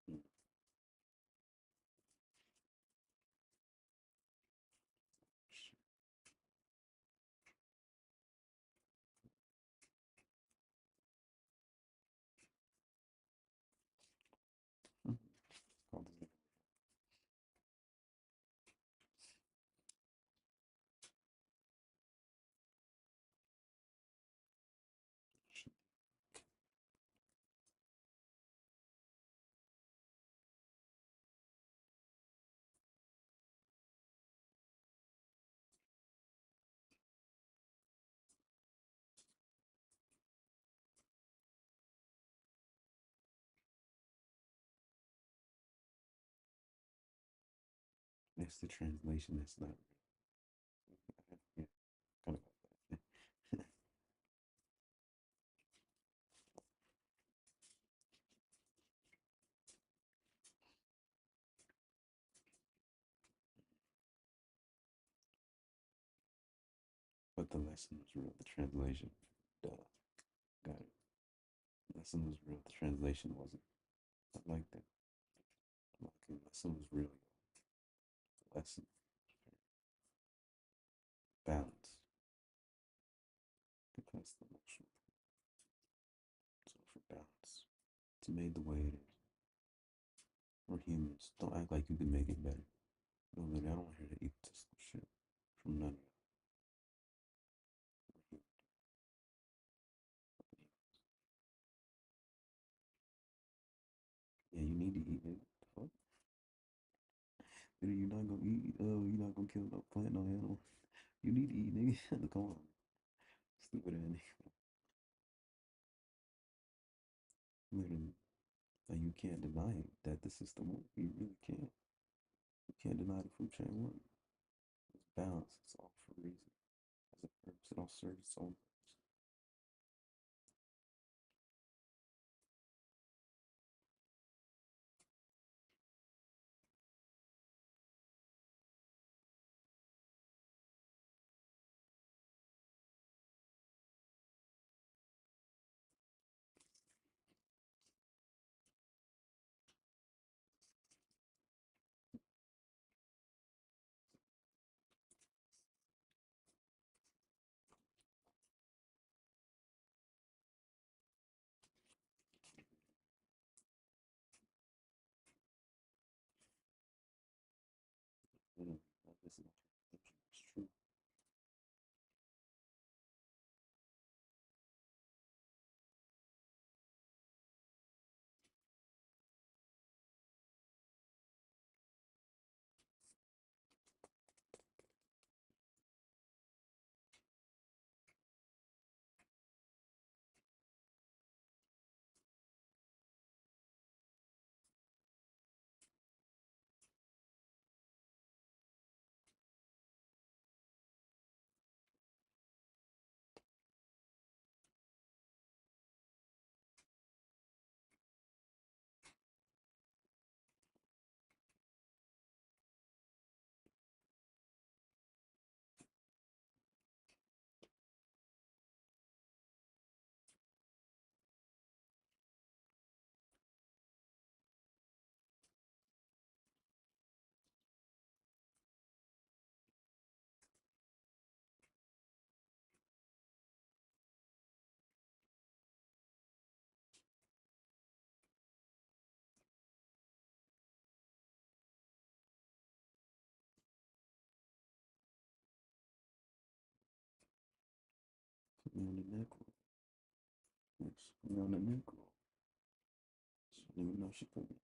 Hmm, shit. Hmm. Call this nigga. Shit. That's the translation. That's not real. Yeah, kind of got that. But the lesson was real. The translation, duh, got it. The lesson was real. The translation wasn't. I like that. Like the lesson was real. The lesson, balance. Get past the emotional. So for balance, it's made the way it is. We're humans. Don't act like you can make it better. No, man, I don't want to hear that egotistical shit from none of you. Yeah, you need to eat, nigga. Fuck. Nigga, you're not gonna eat. You're not gonna kill no plant, no animal. You need to eat, nigga. Come on, stupid ass nigga. Literally, like you can't deny it that the system works. You really can't. You can't deny the food chain works. It's balanced. It's all for a reason. As a purpose, it all serves its own purpose. Put me on the neck roll. Yes, put me on the neck roll. She didn't even know she put me.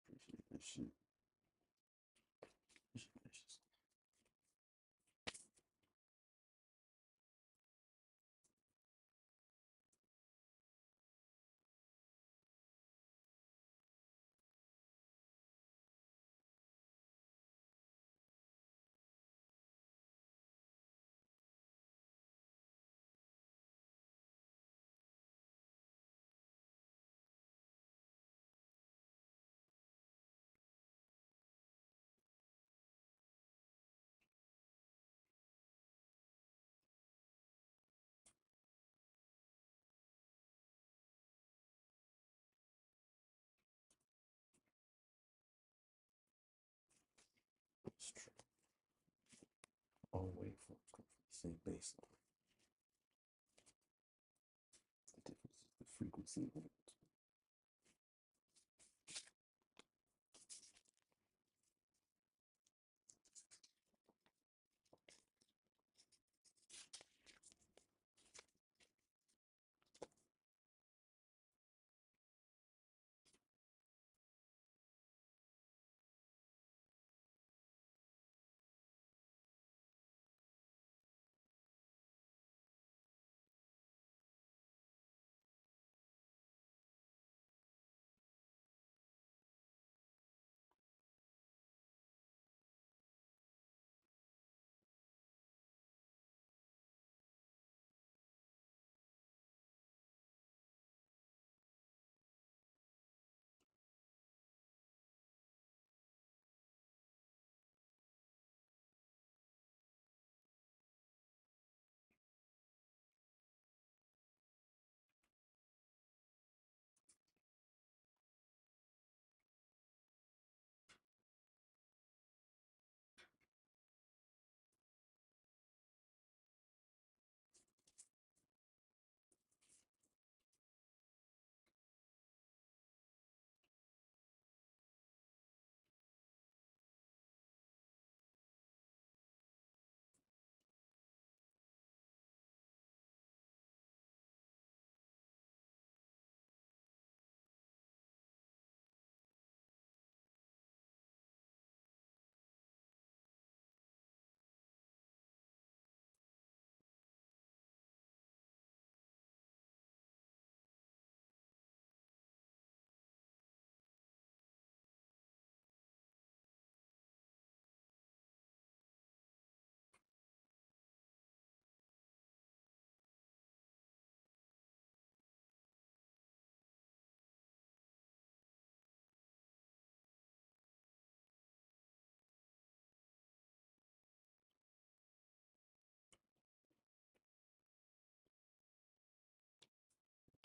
Appreciate that shit. Appreciate that shit. It's true. All waveforms come from the same baseline. The difference is the frequency levels.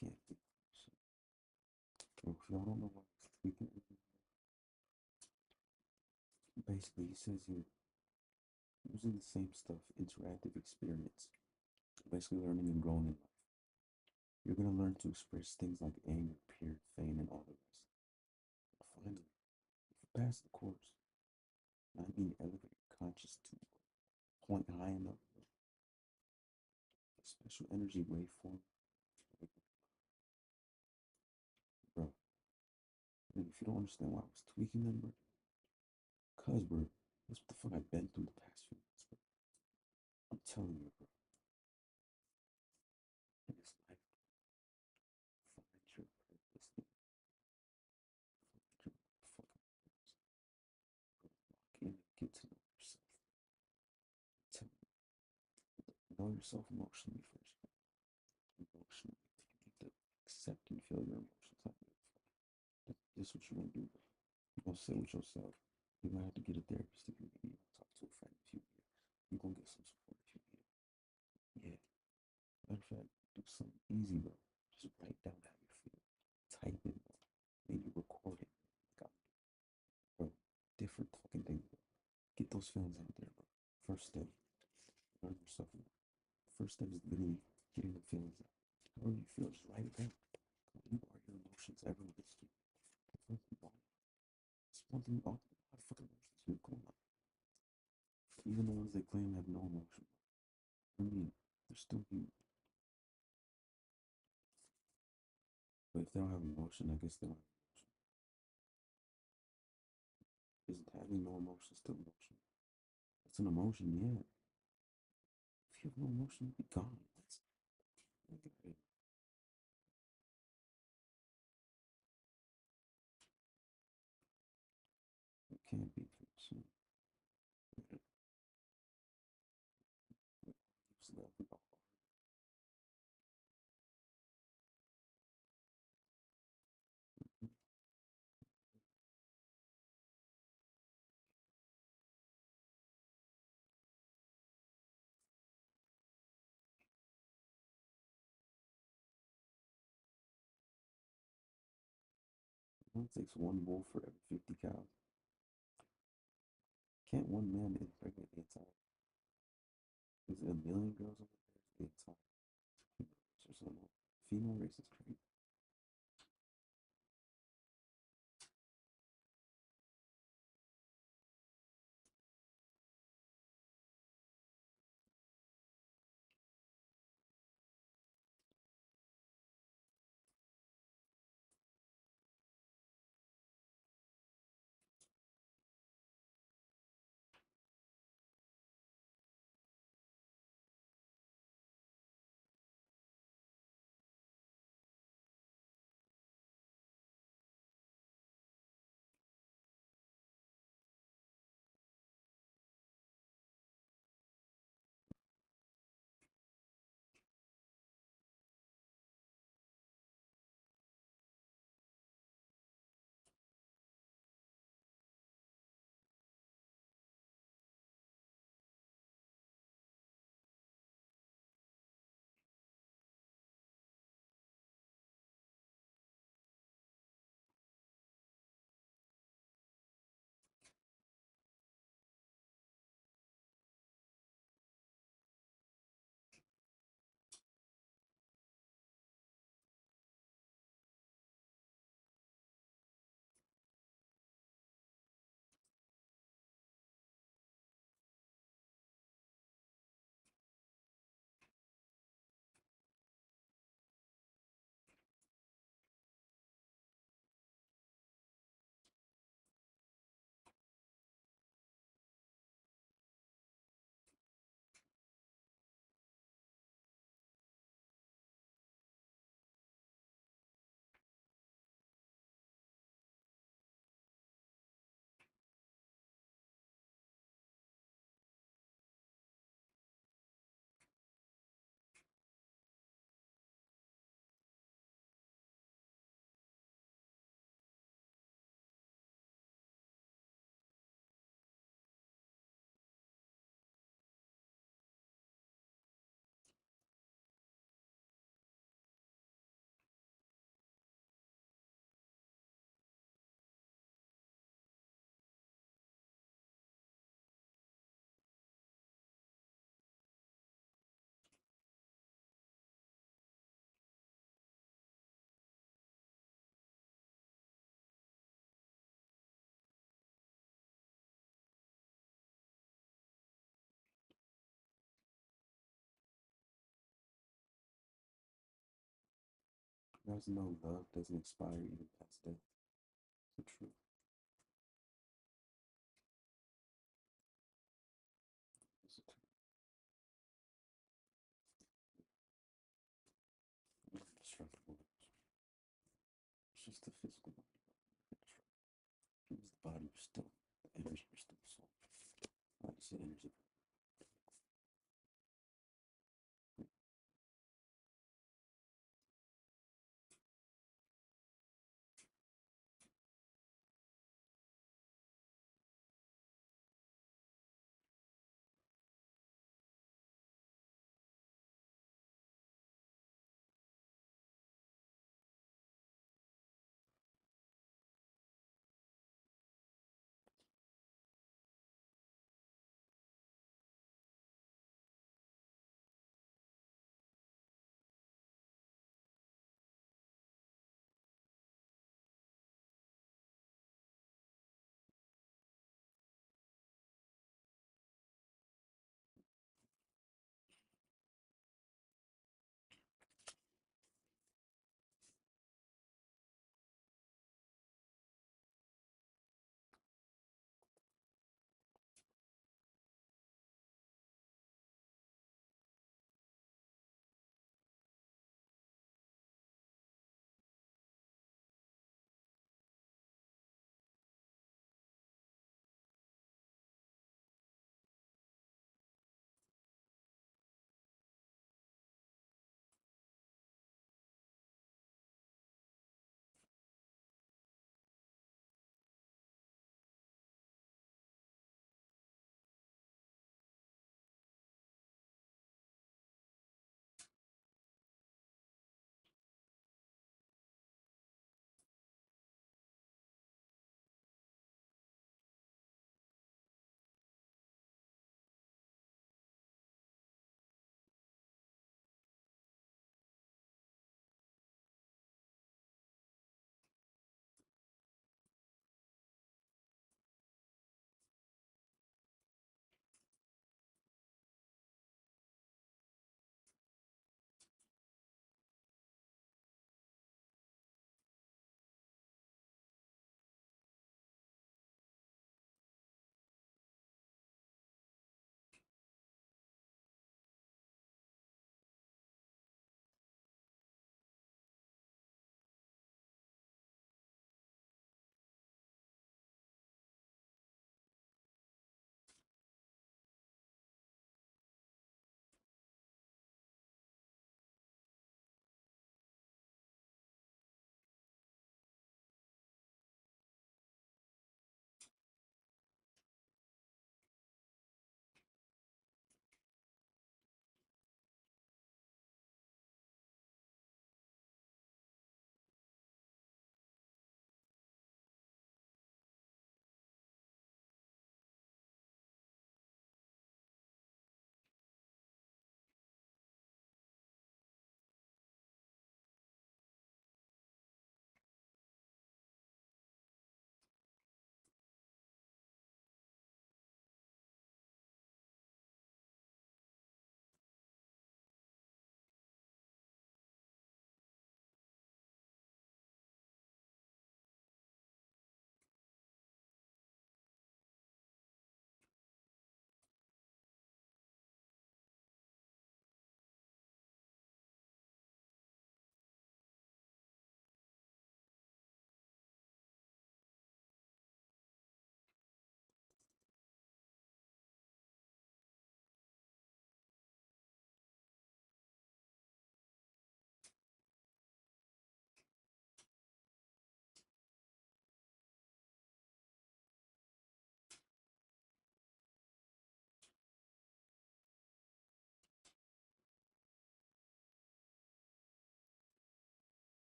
Can't be. So, if y'all don't know what it's tweaking, basically he says you're using the same stuff, interactive experience, basically learning and growing in life. You're gonna learn to express things like anger, fear, pain, and all the rest. But finally, if you pass the course, and I mean elevate your conscious to a point high enough, a special energy waveform, like, bro. And if you don't understand why I was tweaking them, bro, cause bro, that's what the fuck I've been through the past few months, bro. I'm telling you, bro. In this life, find your purpose, nigga. Find your fucking purpose. Bro, lock in and get to know yourself. Tell me, know yourself emotionally first, bro. Emotionally, you need to accept and feel your emotions. How you feel. This is what you're gonna do, bro. You're gonna sit with yourself. You might have to get a therapist if you need. Talk to a friend if you need. You're gonna get some support if you need. Yeah. Matter of fact, do something easy, bro. Just write down how you feel. Type it, bro. Maybe record it. Like bro. Different fucking things, bro. Get those feelings out there, bro. First step, learn yourself more. First step is literally getting the feelings out. However you feel, just write it down. You are your emotions. Everyone gets to. It's one thing all the fucking emotions you going on. Even the ones they claim have no emotion. I mean, they're still human. But if they don't have emotion, I guess they don't have emotion. Isn't having no emotion still emotion? It's an emotion, yeah. If you have no emotion, you'll be gone. That's it. It can't be consumed. Love. 1 takes one wolf for every 50 cows. Can't one man impregnate the entire? Is it a million girls over there? The entire human race or something? Female race is crazy. There's no love doesn't expire even past death. So true. So true. Indestructible. It's just the physical body. Indestructible. It was the body was still, the energy was still the soul. I just say energy.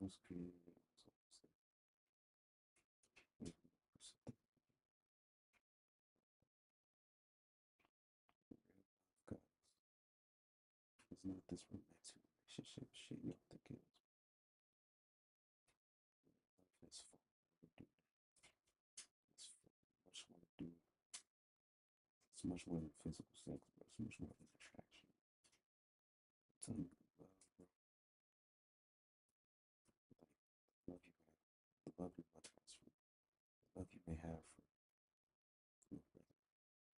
was created and was always there. Even though for something God is not this romantic relationship shit y'all think it is. Love has far more to do. It's much more to do. It's much more than physical sex, bro. It's much more than attraction. I'm telling you, love, bro. Like, the love your mother has for you, the love you may have for your brother,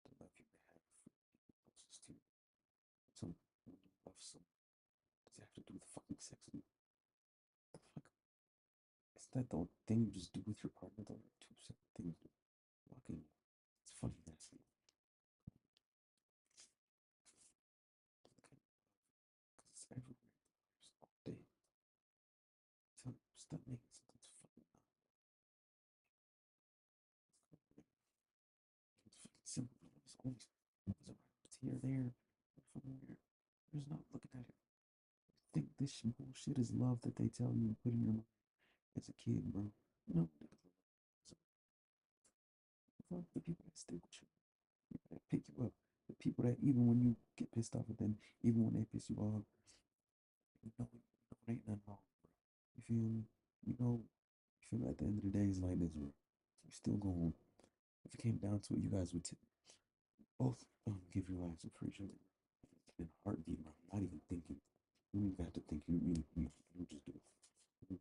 the love you may have for people closest to you. So when you love someone, does it have to do with fucking sex? The fuck? Is that the thing you just do with your partner? Those are two separate things. Dude. Fucking, it's funny nasty. Okay, because it's everywhere. It's all day. Tell you, stop making something fucking not. It's fucking simple. It's always there's a right here, there, fucking where. There's not looking at it. You think this bullshit is love that they tell you and put in your mind as a kid, bro? No, fuck the people that stick with you, people that pick you up, the people that even when you get pissed off at them, even when they piss you off, it ain't nothing wrong, bro. You feel me? You feel at the end of the day, it's like this, bro. You still going, if it came down to it, you guys would both give your lives up for each other. In a heartbeat, bro. Not even thinking. You don't even have to think. You just do it. Mhm.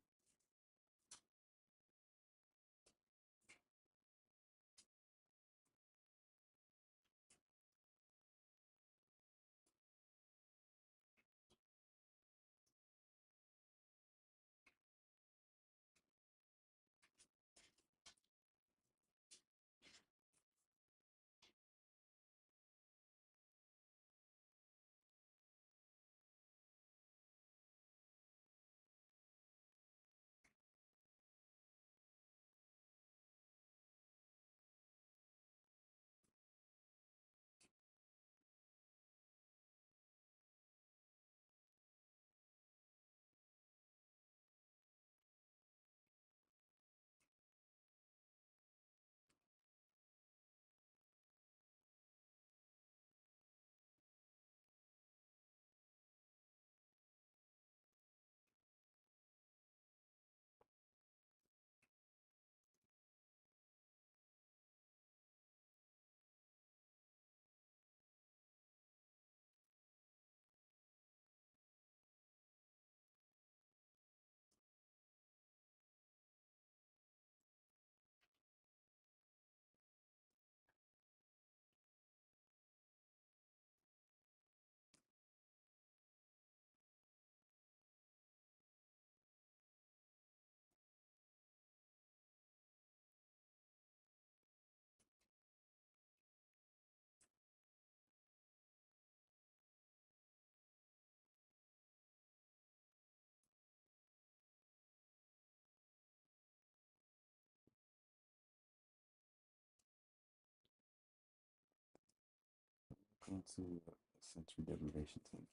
Welcome to sensory deprivation tank.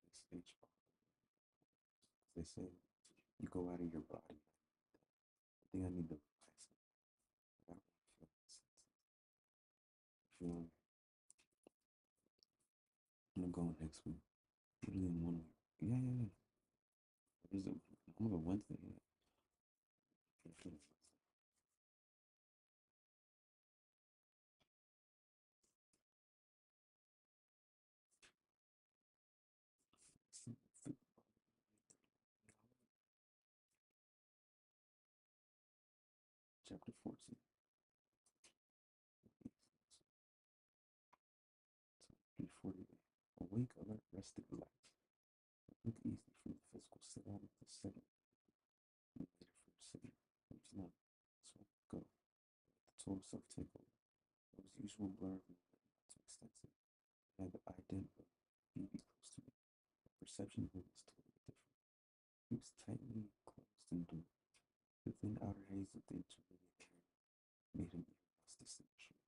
This HR. They say you go out of your body. I think I need to relax. I don't really feel my senses. I feel I'm gonna go next week. Literally in 1 week. Yeah, yeah, yeah. What is it? I'm gonna go Wednesday. Yeah. I feel it. Chapter 14. Before you awake, alert, rested, relaxed. Look easy from the physical sit out of the second. And later from sitting. It's not. So go. Let the total self take over. It was usual blur of movement, not too extensive. I had the ident of BB close to me. The perception of him was totally different. He was tightly closed and door. The thin outer haze of the intermediate area made him even less distinguishable.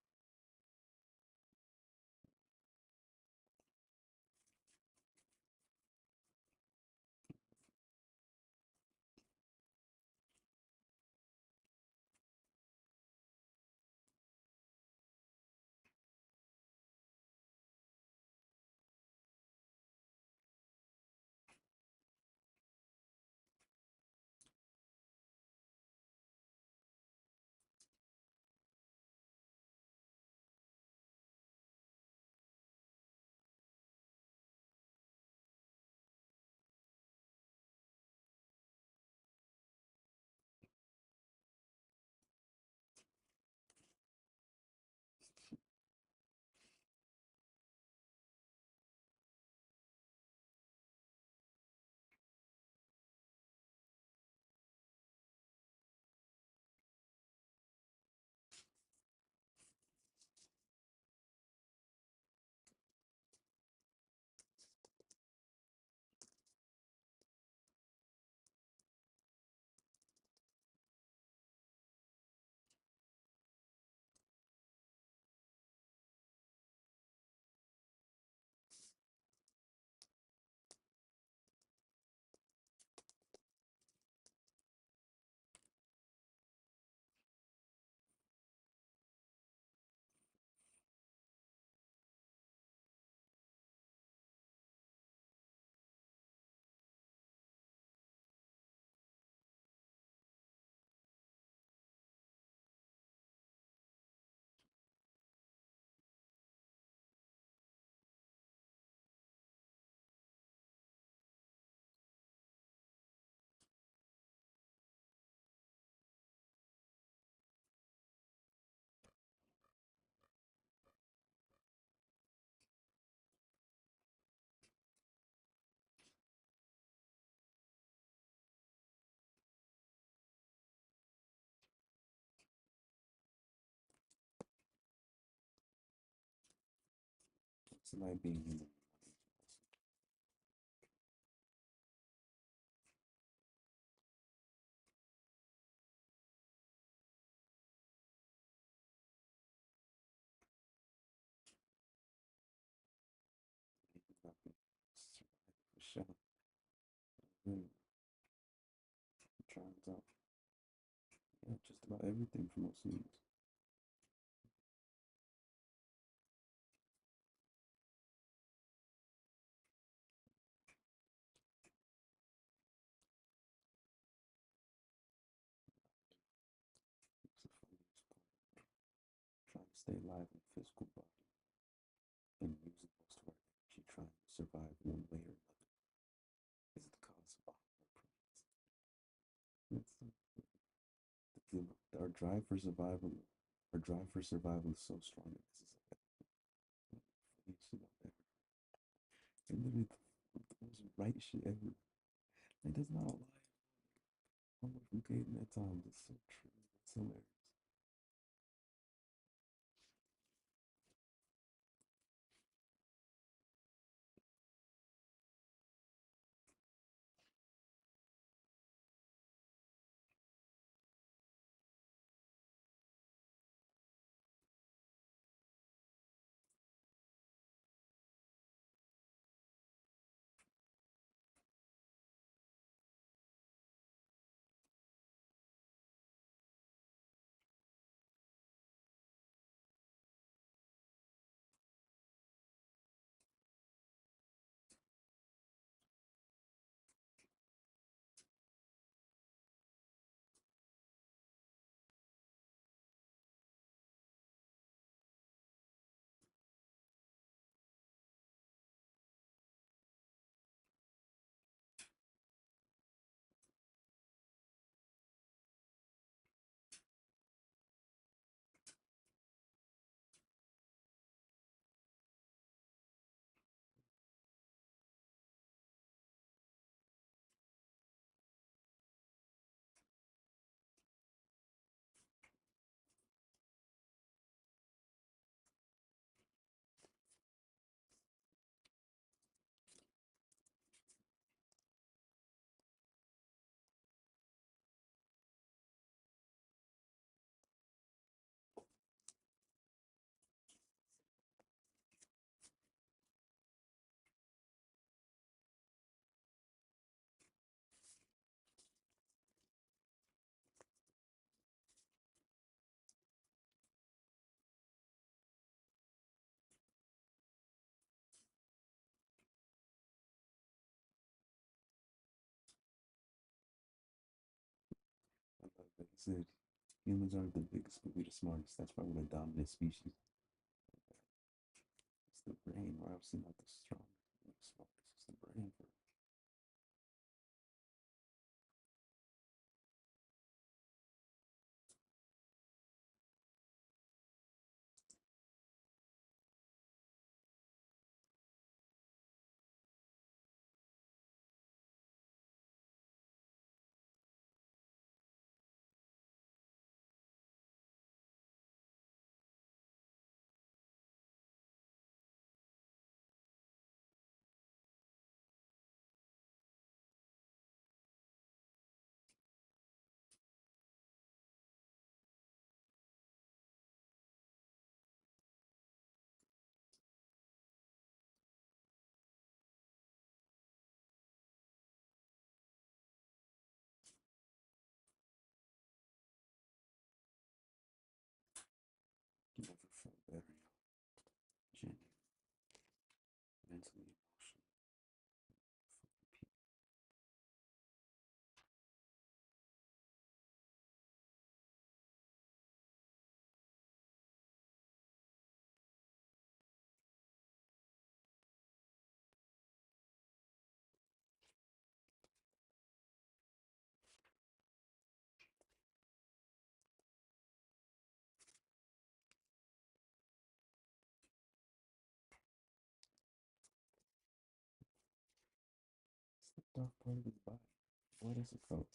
It's like being human. Nothing. Survive for sure. Really trying out. Yeah, just about everything for most humans. It's the funniest part. Trying to stay alive in a physical body and using most of our energy trying to survive one way or another is the cause of all of our problems. Our drive for survival, our drive for survival is so strong that this is like the funniest shit I've ever. And literally the most right shit ever. Like that's not a lie. Homework from caveman times. It's so true. It's hilarious. I love that he said humans aren't the biggest, but we're the smartest. That's why we're the dominant species. It's the brain, or obviously not the strongest, but the smartest. It's the brain for you never felt better, yo. Genuine, mentally, emotionally. It's the dark part of his body. What is it called?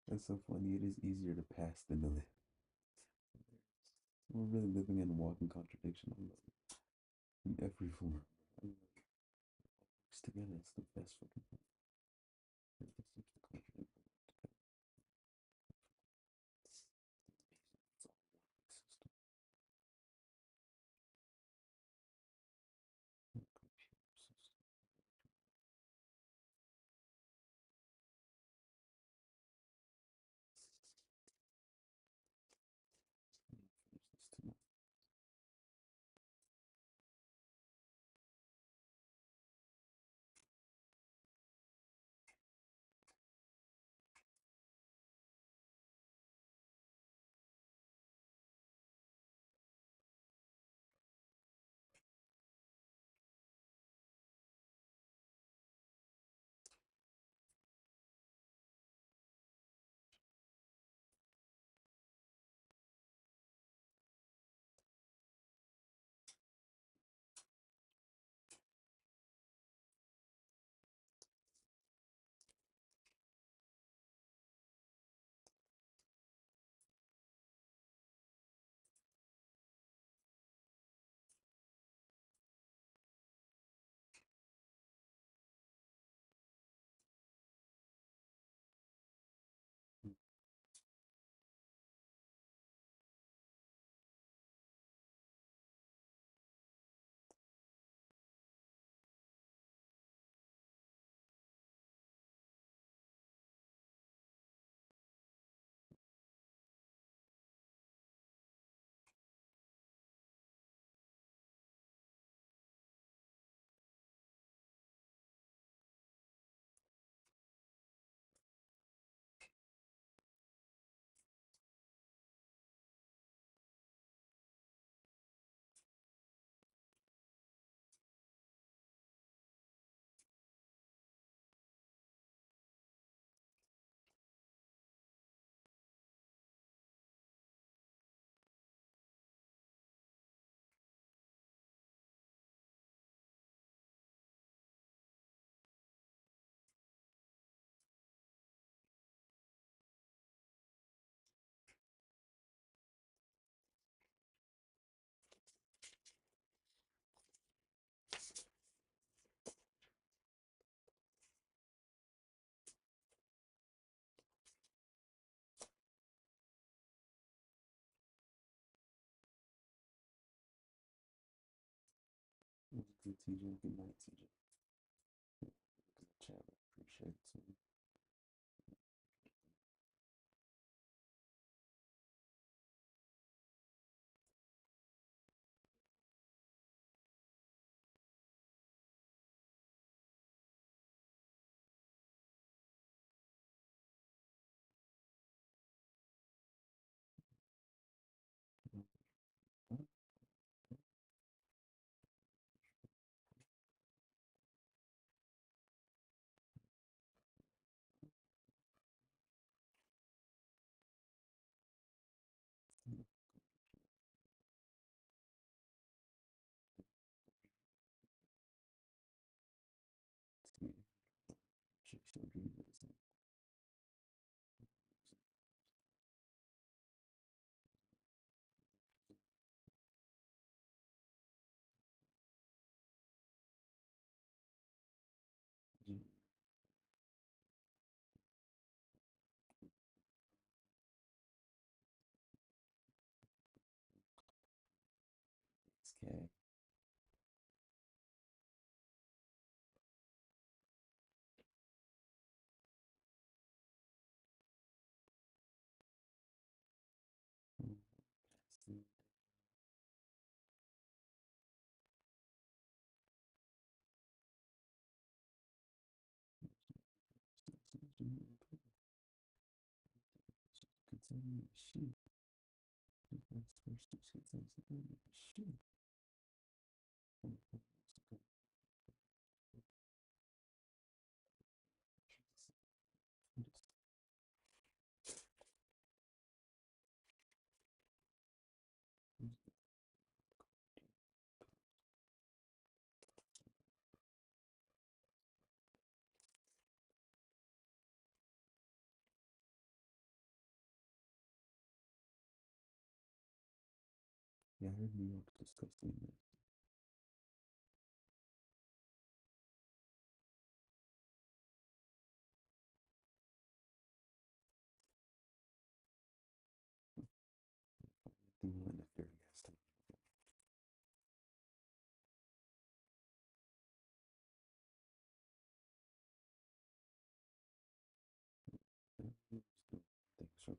That's so funny. It is easier to pass than to live. We're really living in walking contradiction. I love it. In every form. I love it. Works together. It's the best fucking thing. Everything seems to contradict but work together. It's amazing. It's all one big system. A computer system. I'm gonna finish this tonight. It was good, TJ. Good night, TJ. Look in the chat. I appreciate it too. Chase your dreams. Okay. Shoot. Shoot. Yeah, I heard New York's disgusting. When the dirty ass time. Thanks for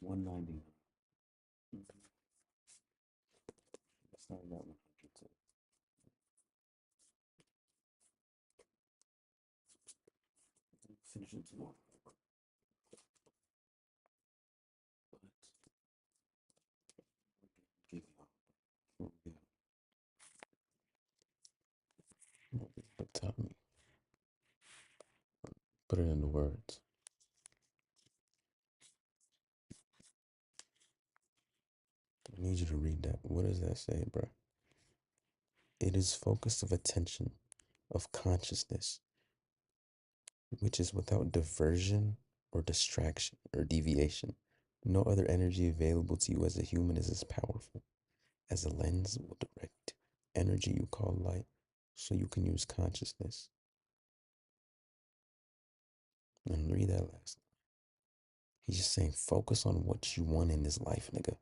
199. Mhm. I started at 100 to finish it tomorrow. But give you all. But tell me, put it into words. I need you to read that. What does that say, bro? It is focus of attention, of consciousness, which is without diversion or distraction or deviation. No other energy available to you as a human is as powerful as a lens will direct energy you call light, so you can use consciousness. And read that last. He's just saying, focus on what you want in this life, nigga,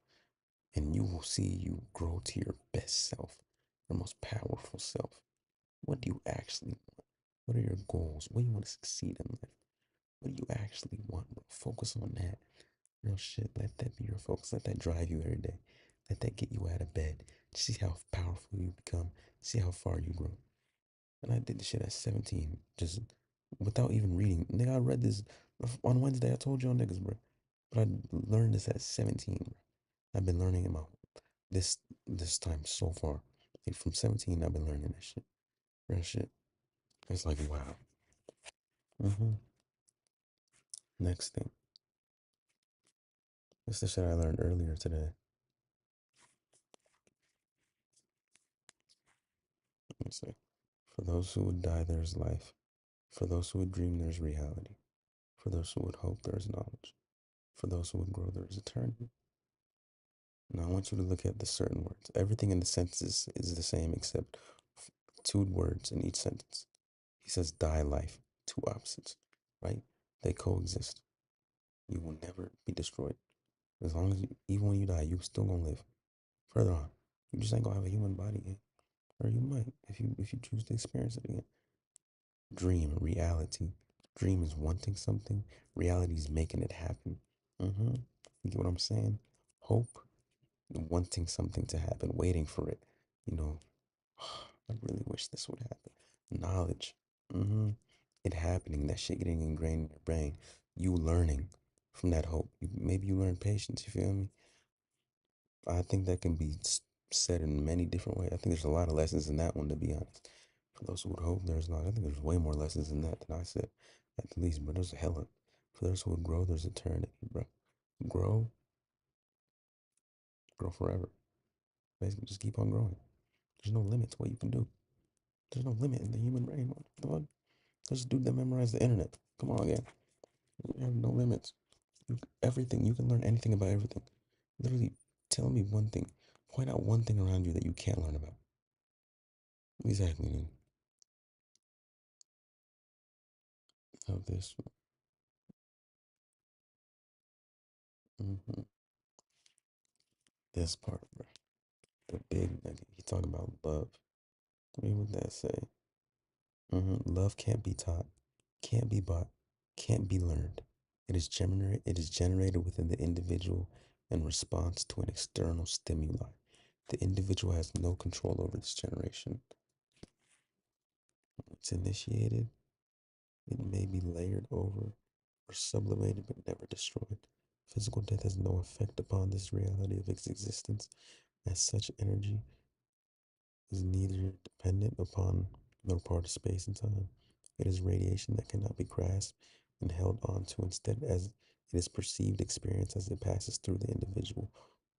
and you will see you grow to your best self, your most powerful self. What do you actually want? What are your goals? What do you want to succeed in life? What do you actually want, bro? Focus on that. Real shit. Let that be your focus. Let that drive you every day. Let that get you out of bed. See how powerful you become. See how far you grow. And I did this shit at 17, just without even reading. Nigga, I read this on Wednesday. I told you on niggas, bro. But I learned this at 17, bro. I've been learning it my this this time so far. Like from 17, I've been learning this shit. Real shit. It's like wow. hmm Next thing. This is the shit I learned earlier today. Let me see. For those who would die, there is life. For those who would dream, there is reality. For those who would hope, there is knowledge. For those who would grow, there is eternity. Now I want you to look at the certain words. Everything in the sentences is the same except two words in each sentence. He says die life, two opposites, right? They coexist. You will never be destroyed. As long as you, even when you die, you still gonna live. Further on, you just ain't gonna have a human body again. Or you might if you choose to experience it again. Dream, reality. Dream is wanting something. Reality is making it happen. You get what I'm saying? Hope, wanting something to happen, waiting for it. You know, I really wish this would happen. Knowledge, it happening, that shit getting ingrained in your brain. You learning from that hope. Maybe you learn patience. You feel me? I think that can be said in many different ways. I think there's a lot of lessons in that one, to be honest. For those who would hope, there's not. I think there's way more lessons in that than I said, at the least. But there's a hella. For those who would grow, there's eternity, bro. Grow, grow forever. Basically, just keep on growing. There's no limit to what you can do. There's no limit in the human brain. What the fuck? There's a dude that memorized the internet. Come on, again. You have no limits. Everything. You can learn anything about everything. Literally, tell me one thing. Point out one thing around you that you can't learn about. Exactly, dude. Of this. hmm This part, bro. The big nigga. He talking about love. Read what that say. Love can't be taught, can't be bought, can't be learned. It is generated within the individual in response to an external stimuli. The individual has no control over this generation. It's initiated, it may be layered over or sublimated but never destroyed. Physical death has no effect upon this reality of its existence, as such energy is neither dependent upon nor part of space and time. It is radiation that cannot be grasped and held on to. Instead, as it is perceived experience as it passes through the individual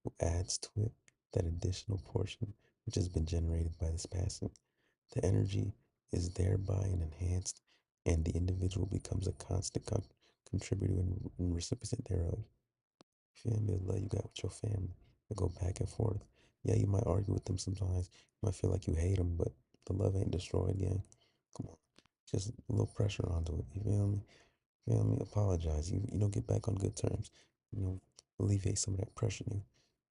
who adds to it that additional portion which has been generated by this passing. The energy is thereby enhanced, and the individual becomes a constant contributor and recipient thereof. Feel me? The love you got with your family. They go back and forth. Yeah, you might argue with them sometimes. You might feel like you hate them, but the love ain't destroyed, gang. Come on. Just a little pressure onto it. You feel me? Feel me? Apologize. You know, get back on good terms. You know, alleviate some of that pressure. You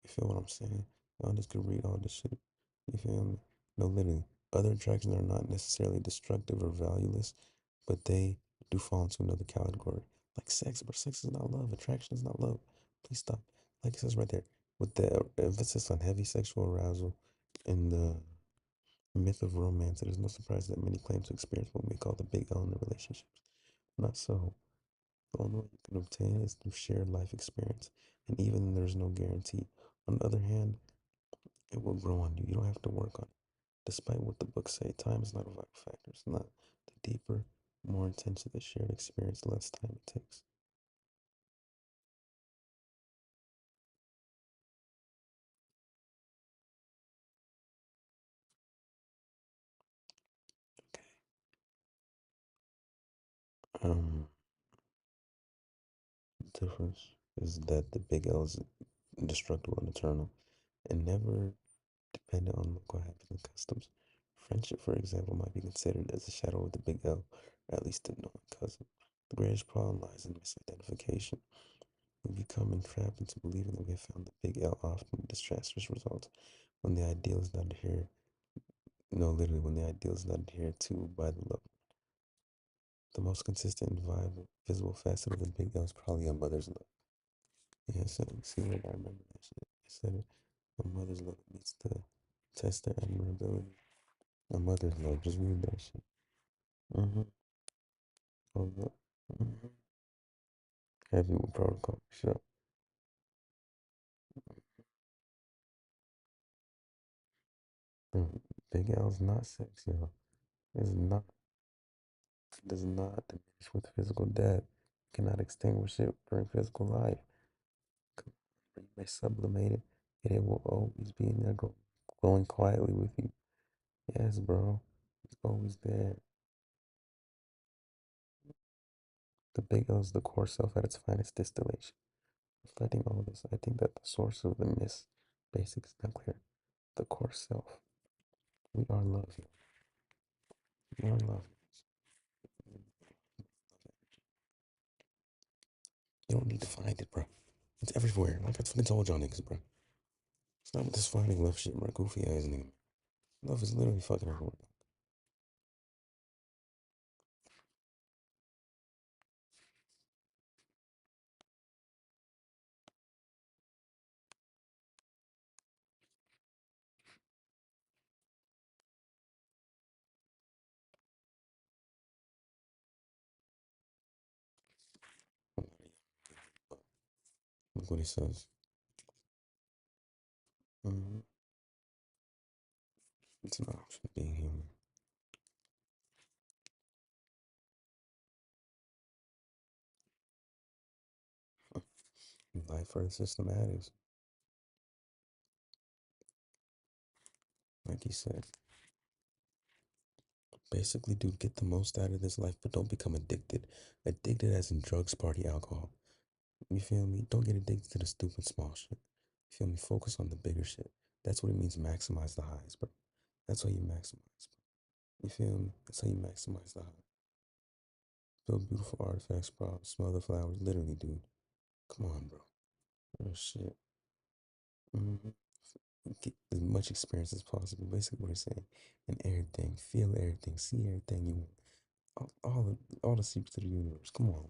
feel what I'm saying? Y'all just could read all this shit. You feel me? No, literally. Other attractions are not necessarily destructive or valueless, but they do fall into another category. Like sex, but sex is not love. Attraction is not love. Please stop. Like it says right there, with the emphasis on heavy sexual arousal and the myth of romance, it is no surprise that many claim to experience what we call the big L in their relationships. Not so. The only way you can obtain is through shared life experience, and even then, there's no guarantee. On the other hand, it will grow on you. You don't have to work on it. Despite what the books say, time is not a vital factor. It's not. The deeper, more intensive the shared experience, the less time it takes. Um, the difference is that the big L is indestructible and eternal, and never dependent on local habits and customs. Friendship, for example, might be considered as a shadow of the big L, or at least a known cousin. The greatest problem lies in misidentification. We become entrapped into believing that we have found the big L, often with disastrous results, when the ideal is not adhered, no, literally, when the ideal is not adhered to by the love. The most consistent and viable, visible facet of the big L is probably a mother's love. Yeah, so see, like I remember that shit. I said it. A mother's love needs to test their admirability. A mother's love, just read that shit. Mm-hmm. Oh, yeah. Mm-hmm. Heavy with protocol, sure. Mm, Big L's not sex, y'all. It's not. It does not diminish with physical death. Cannot extinguish it during physical life. You may sublimate it, and it will always be in there, going quietly with you. Yes, bro. It's always there. The big L is the core self at its finest distillation. Reflecting all this, I think that the source of the myths, basics, not clear. The core self. We are love. We are love. You don't need to find it, bro. It's everywhere. Like I fucking told y'all niggas, bro. Stop with this finding love shit, bro. Goofy ass nigga. Love is literally fucking everywhere. Look what he says. Mm-hmm. It's an option of being human. Life for the systematics, like he said. Basically, dude, get the most out of this life, but don't become addicted. Addicted as in drugs, party, alcohol. You feel me? Don't get addicted to the stupid small shit. You feel me? Focus on the bigger shit. That's what it means, maximize the highs, bro. That's how you maximize, bro. You feel me? That's how you maximize the high. Build beautiful artifacts, bro. Smell the flowers. Literally, dude. Come on, bro. Real shit. Mm-hmm. Get as much experience as possible. Basically, what he's saying. And everything. Feel everything. See everything you want. All the secrets of the universe. Come on.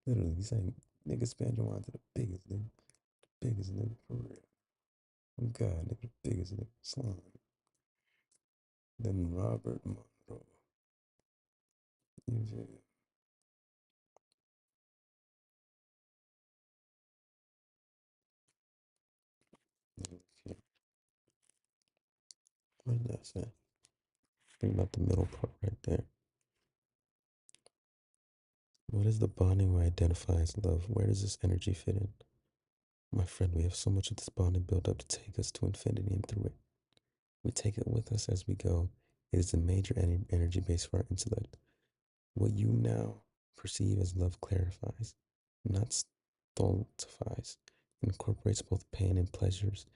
Literally, he's saying, nigga, spend your mind to the biggest nigga. The biggest nigga, for real. Oh God, nigga, the biggest nigga. Slime. Then Robert Monroe. You feel me? Okay. What did that say? Think about the middle part right there. What is the bonding we identify as love? Where does this energy fit in? My friend, we have so much of this bonding built up to take us to infinity and through it. We take it with us as we go. It is a major energy base for our intellect. What you now perceive as love clarifies, not stultifies, incorporates both pain and pleasures,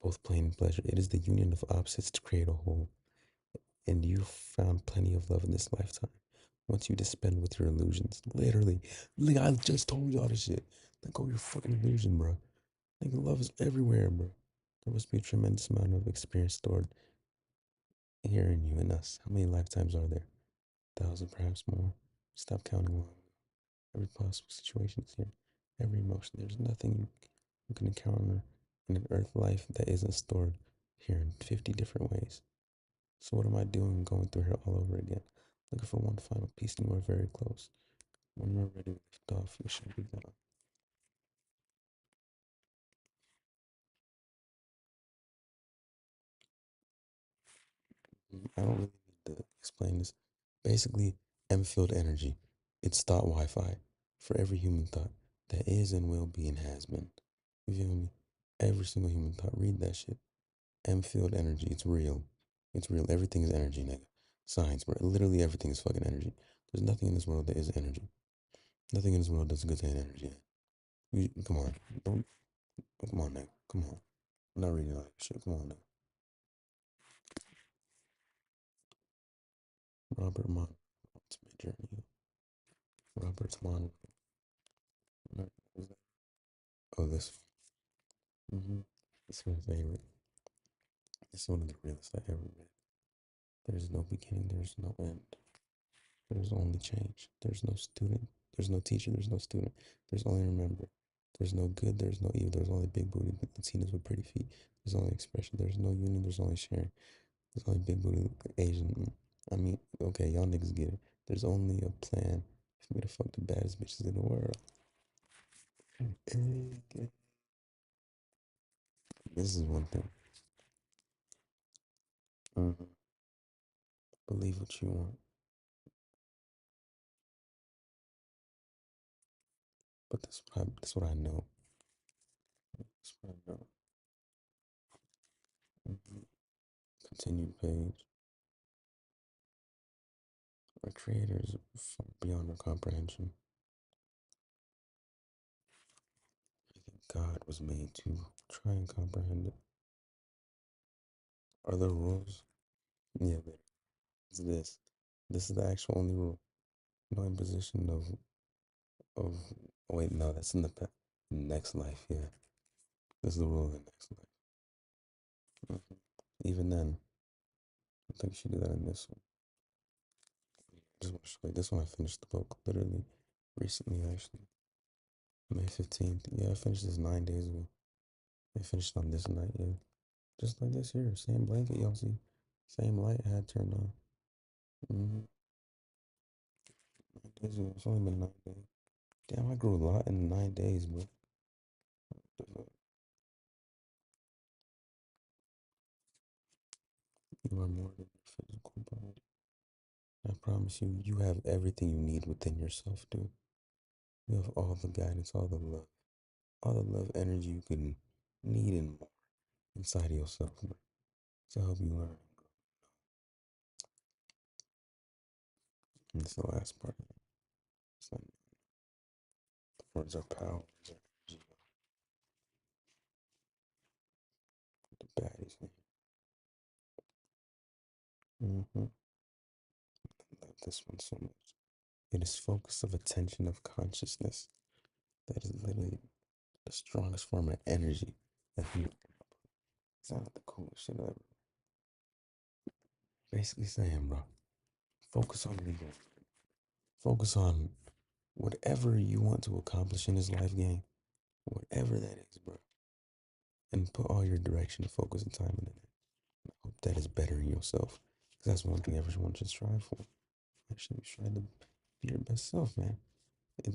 both pain and pleasure. It is the union of opposites to create a whole. And you found plenty of love in this lifetime. Once you disband with your illusions, literally, like I just told y'all this shit. Let go of your fucking illusion, bro. Nigga, love is everywhere, bro. There must be a tremendous amount of experience stored here in you and us. How many lifetimes are there? 1,000, perhaps more. Stop counting one. Every possible situation is here. Every emotion. There's nothing you can encounter in an earth life that isn't stored here in 50 different ways. So what am I doing going through here all over again? Looking for one final piece and we're very close. When we're ready to lift off, we should be gone. I don't really need to explain this. Basically, M field energy. It's thought Wi Fi for every human thought that is and will be and has been. You feel me? Every single human thought. Read that shit. M field energy. It's real. It's real. Everything is energy, nigga. Science, bro. Literally everything is fucking energy. There's nothing in this world that is energy. Nothing in this world doesn't contain energy. Come on. Don't. Come on, nigga. Come on. I'm not reading all that shit. Come on, nigga. Robert Monroe. Ultimate Journey. Robert Monroe. Oh, this. Mm-hmm. This is my favorite. This is one of the realest I ever read. There's no beginning, there's no end. There's only change. There's no student. There's no teacher. There's no student. There's only remember. There's no good. There's no evil. There's only big booty Latinas with pretty feet. There's only expression. There's no union. There's only sharing. There's only big booty Asian. I mean, okay, y'all niggas get it. There's only a plan for me to fuck the baddest bitches in the world. This is one thing. Mhm. Believe what you want, but that's what I know. That's what I know. Mhm. Continued page. Our creators far beyond our comprehension. I think God was made to try and comprehend it. Are there rules? Yeah, there. It's this. This is the actual only rule. No imposition of. Oh wait, no, that's in the next life. Yeah, this is the rule of the next life. Even then, I think she did that in this one. Just want to show you. This one I finished the book literally recently, actually. May 15th. Yeah, I finished this 9 days ago. I finished on this night, yeah. Just like this here. Same blanket, y'all see. Same light I had turned on. Mm-hmm. 9 days ago. It's only been 9 days. Damn, I grew a lot in 9 days, bro. You are more than your physical body. I promise you, you have everything you need within yourself, dude. You have all the guidance, all the love energy you can need and more inside of yourself, bro, to help you learn. And it's the last part. It's like words are power, words are energy. The baddies, man. Mm-hmm. I love this one so much. It is focus of attention of consciousness. That is literally the strongest form of energy that you sound like the coolest shit ever. Basically saying, bro, focus on your goal. Focus on whatever you want to accomplish in this life game, whatever that is, bro. And put all your direction, focus, and time into it. I hope that is bettering yourself. Because that's one thing everyone should strive for. Actually, try to be your best self, man.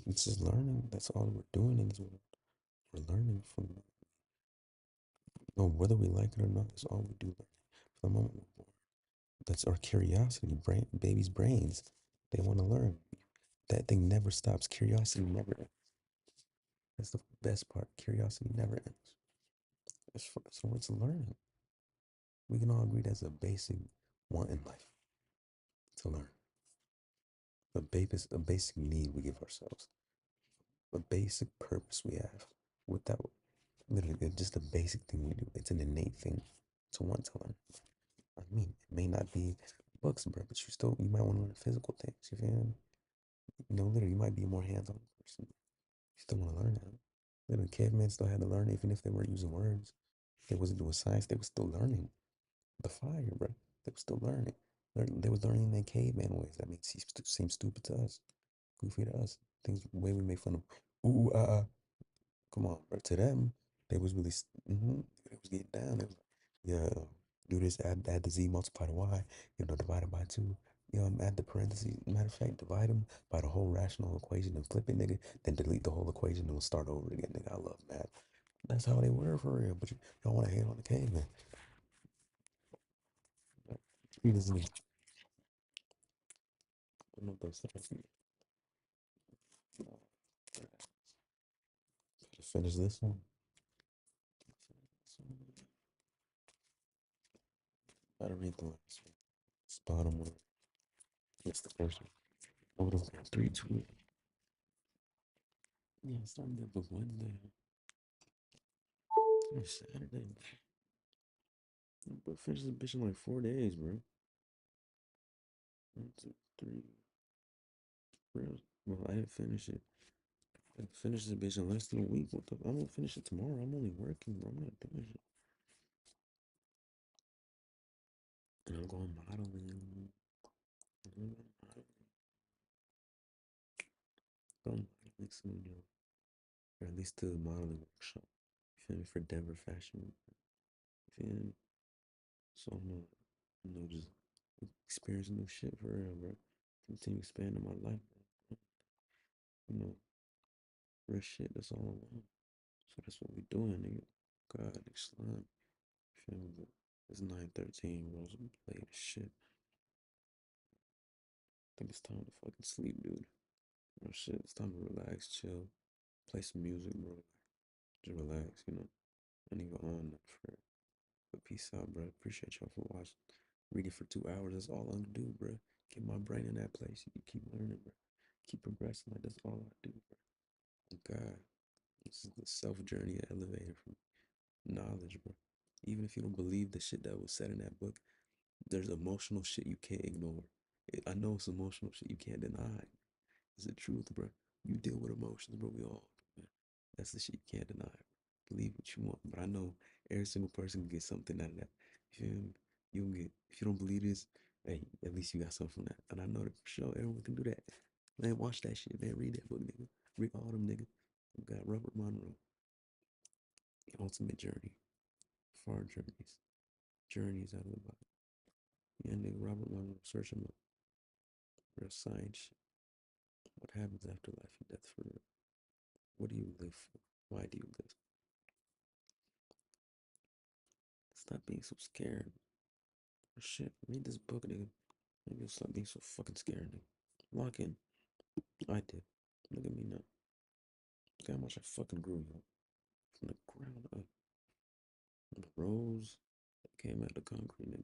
It's just learning. That's all we're doing in this world. We're learning from, no, whether we like it or not, that's all we do. Learning. From the moment we're born. That's our curiosity, brain, baby's brains. They want to learn. That thing never stops. Curiosity never ends. That's the best part. Curiosity never ends. So it's learning. We can all agree that's a basic want in life to learn. A basic need we give ourselves. A basic purpose we have. Without literally it's just a basic thing we do. It's an innate thing to want to learn. I mean, it may not be books, bro, but you might want to learn physical things. You feel me? Literally, you might be a more hands-on person. You still want to learn that. Literally, cavemen still had to learn, even if they weren't using words. They wasn't doing science. They were still learning the fire, bro. They were still learning. They were learning their caveman ways. That makes seem stupid to us, goofy to us. Things way we make fun of. Ooh, come on, bro. To them, they was really, they was getting down. They was like, yeah, do this, add the z, multiply the y, divide it by two. Add the parentheses. Matter of fact, divide them by the whole rational equation and flip it, nigga. Then delete the whole equation and we'll start over again, nigga. I love math. That's how they were for real. But y'all want to hate on the caveman. Read this nigga. I don't know those things. Gotta finish this one. Gotta read the last one. It's bottom one. It's the first one. I would have got 3-2. Yeah, I started that book Wednesday. It's Saturday. But finish this bitch in like 4 days, bro. 1, 2, 3. Real. Well, I didn't finish it. I finished this bitch in less than a week. What the? I'm gonna finish it tomorrow. I'm only working, bro. I'm not doing it. And I'm going modeling. Going modeling soon, yo. Or at least to the modeling workshop. You feel me? For Denver Fashion Week. You feel me? So I'm gonna, just experience new shit for real, bro. Continue expanding my life, bro. You know, real shit. That's all I want. So that's what we doing, nigga. God, nigga, slime. Feel me? But it's 9:13, bro. So I'm late as shit. I think it's time to fucking sleep, dude. Oh shit, it's time to relax, chill, play some music, bro. Just relax, I need to go on for it. But peace out, bro. Appreciate y'all for watching. Read it for 2 hours. That's all I'm gonna do, bro. Get my brain in that place. You keep learning, bro. Keep progressing. Like that's all I do, bro. Oh God, this is the self journey elevator from knowledge, bro. Even if you don't believe the shit that was said in that book, there's emotional shit you can't ignore. I know it's emotional shit you can't deny. It's the truth, bro. You deal with emotions, bro. We all do, man. That's the shit you can't deny. Believe what you want, but I know every single person can get something out of that. You feel me? You can get, if you don't believe this, hey, at least you got something from that. And I know that for sure everyone can do that. Man, watch that shit, man. Read that book, nigga. Read all them, nigga. We got Robert Monroe, The Ultimate Journey, Far Journeys, Journeys out of the body. Yeah, nigga, Robert Monroe, search him up. Real science shit. What happens after life and death for real? What do you live for? Why do you live? Stop being so scared. Oh, shit, read this book, nigga. Maybe you'll stop being so fucking scared, nigga. Lock in. I did. Look at me now. Look how much I fucking grew, yo. From the ground up. The rose that came out of the concrete, nigga.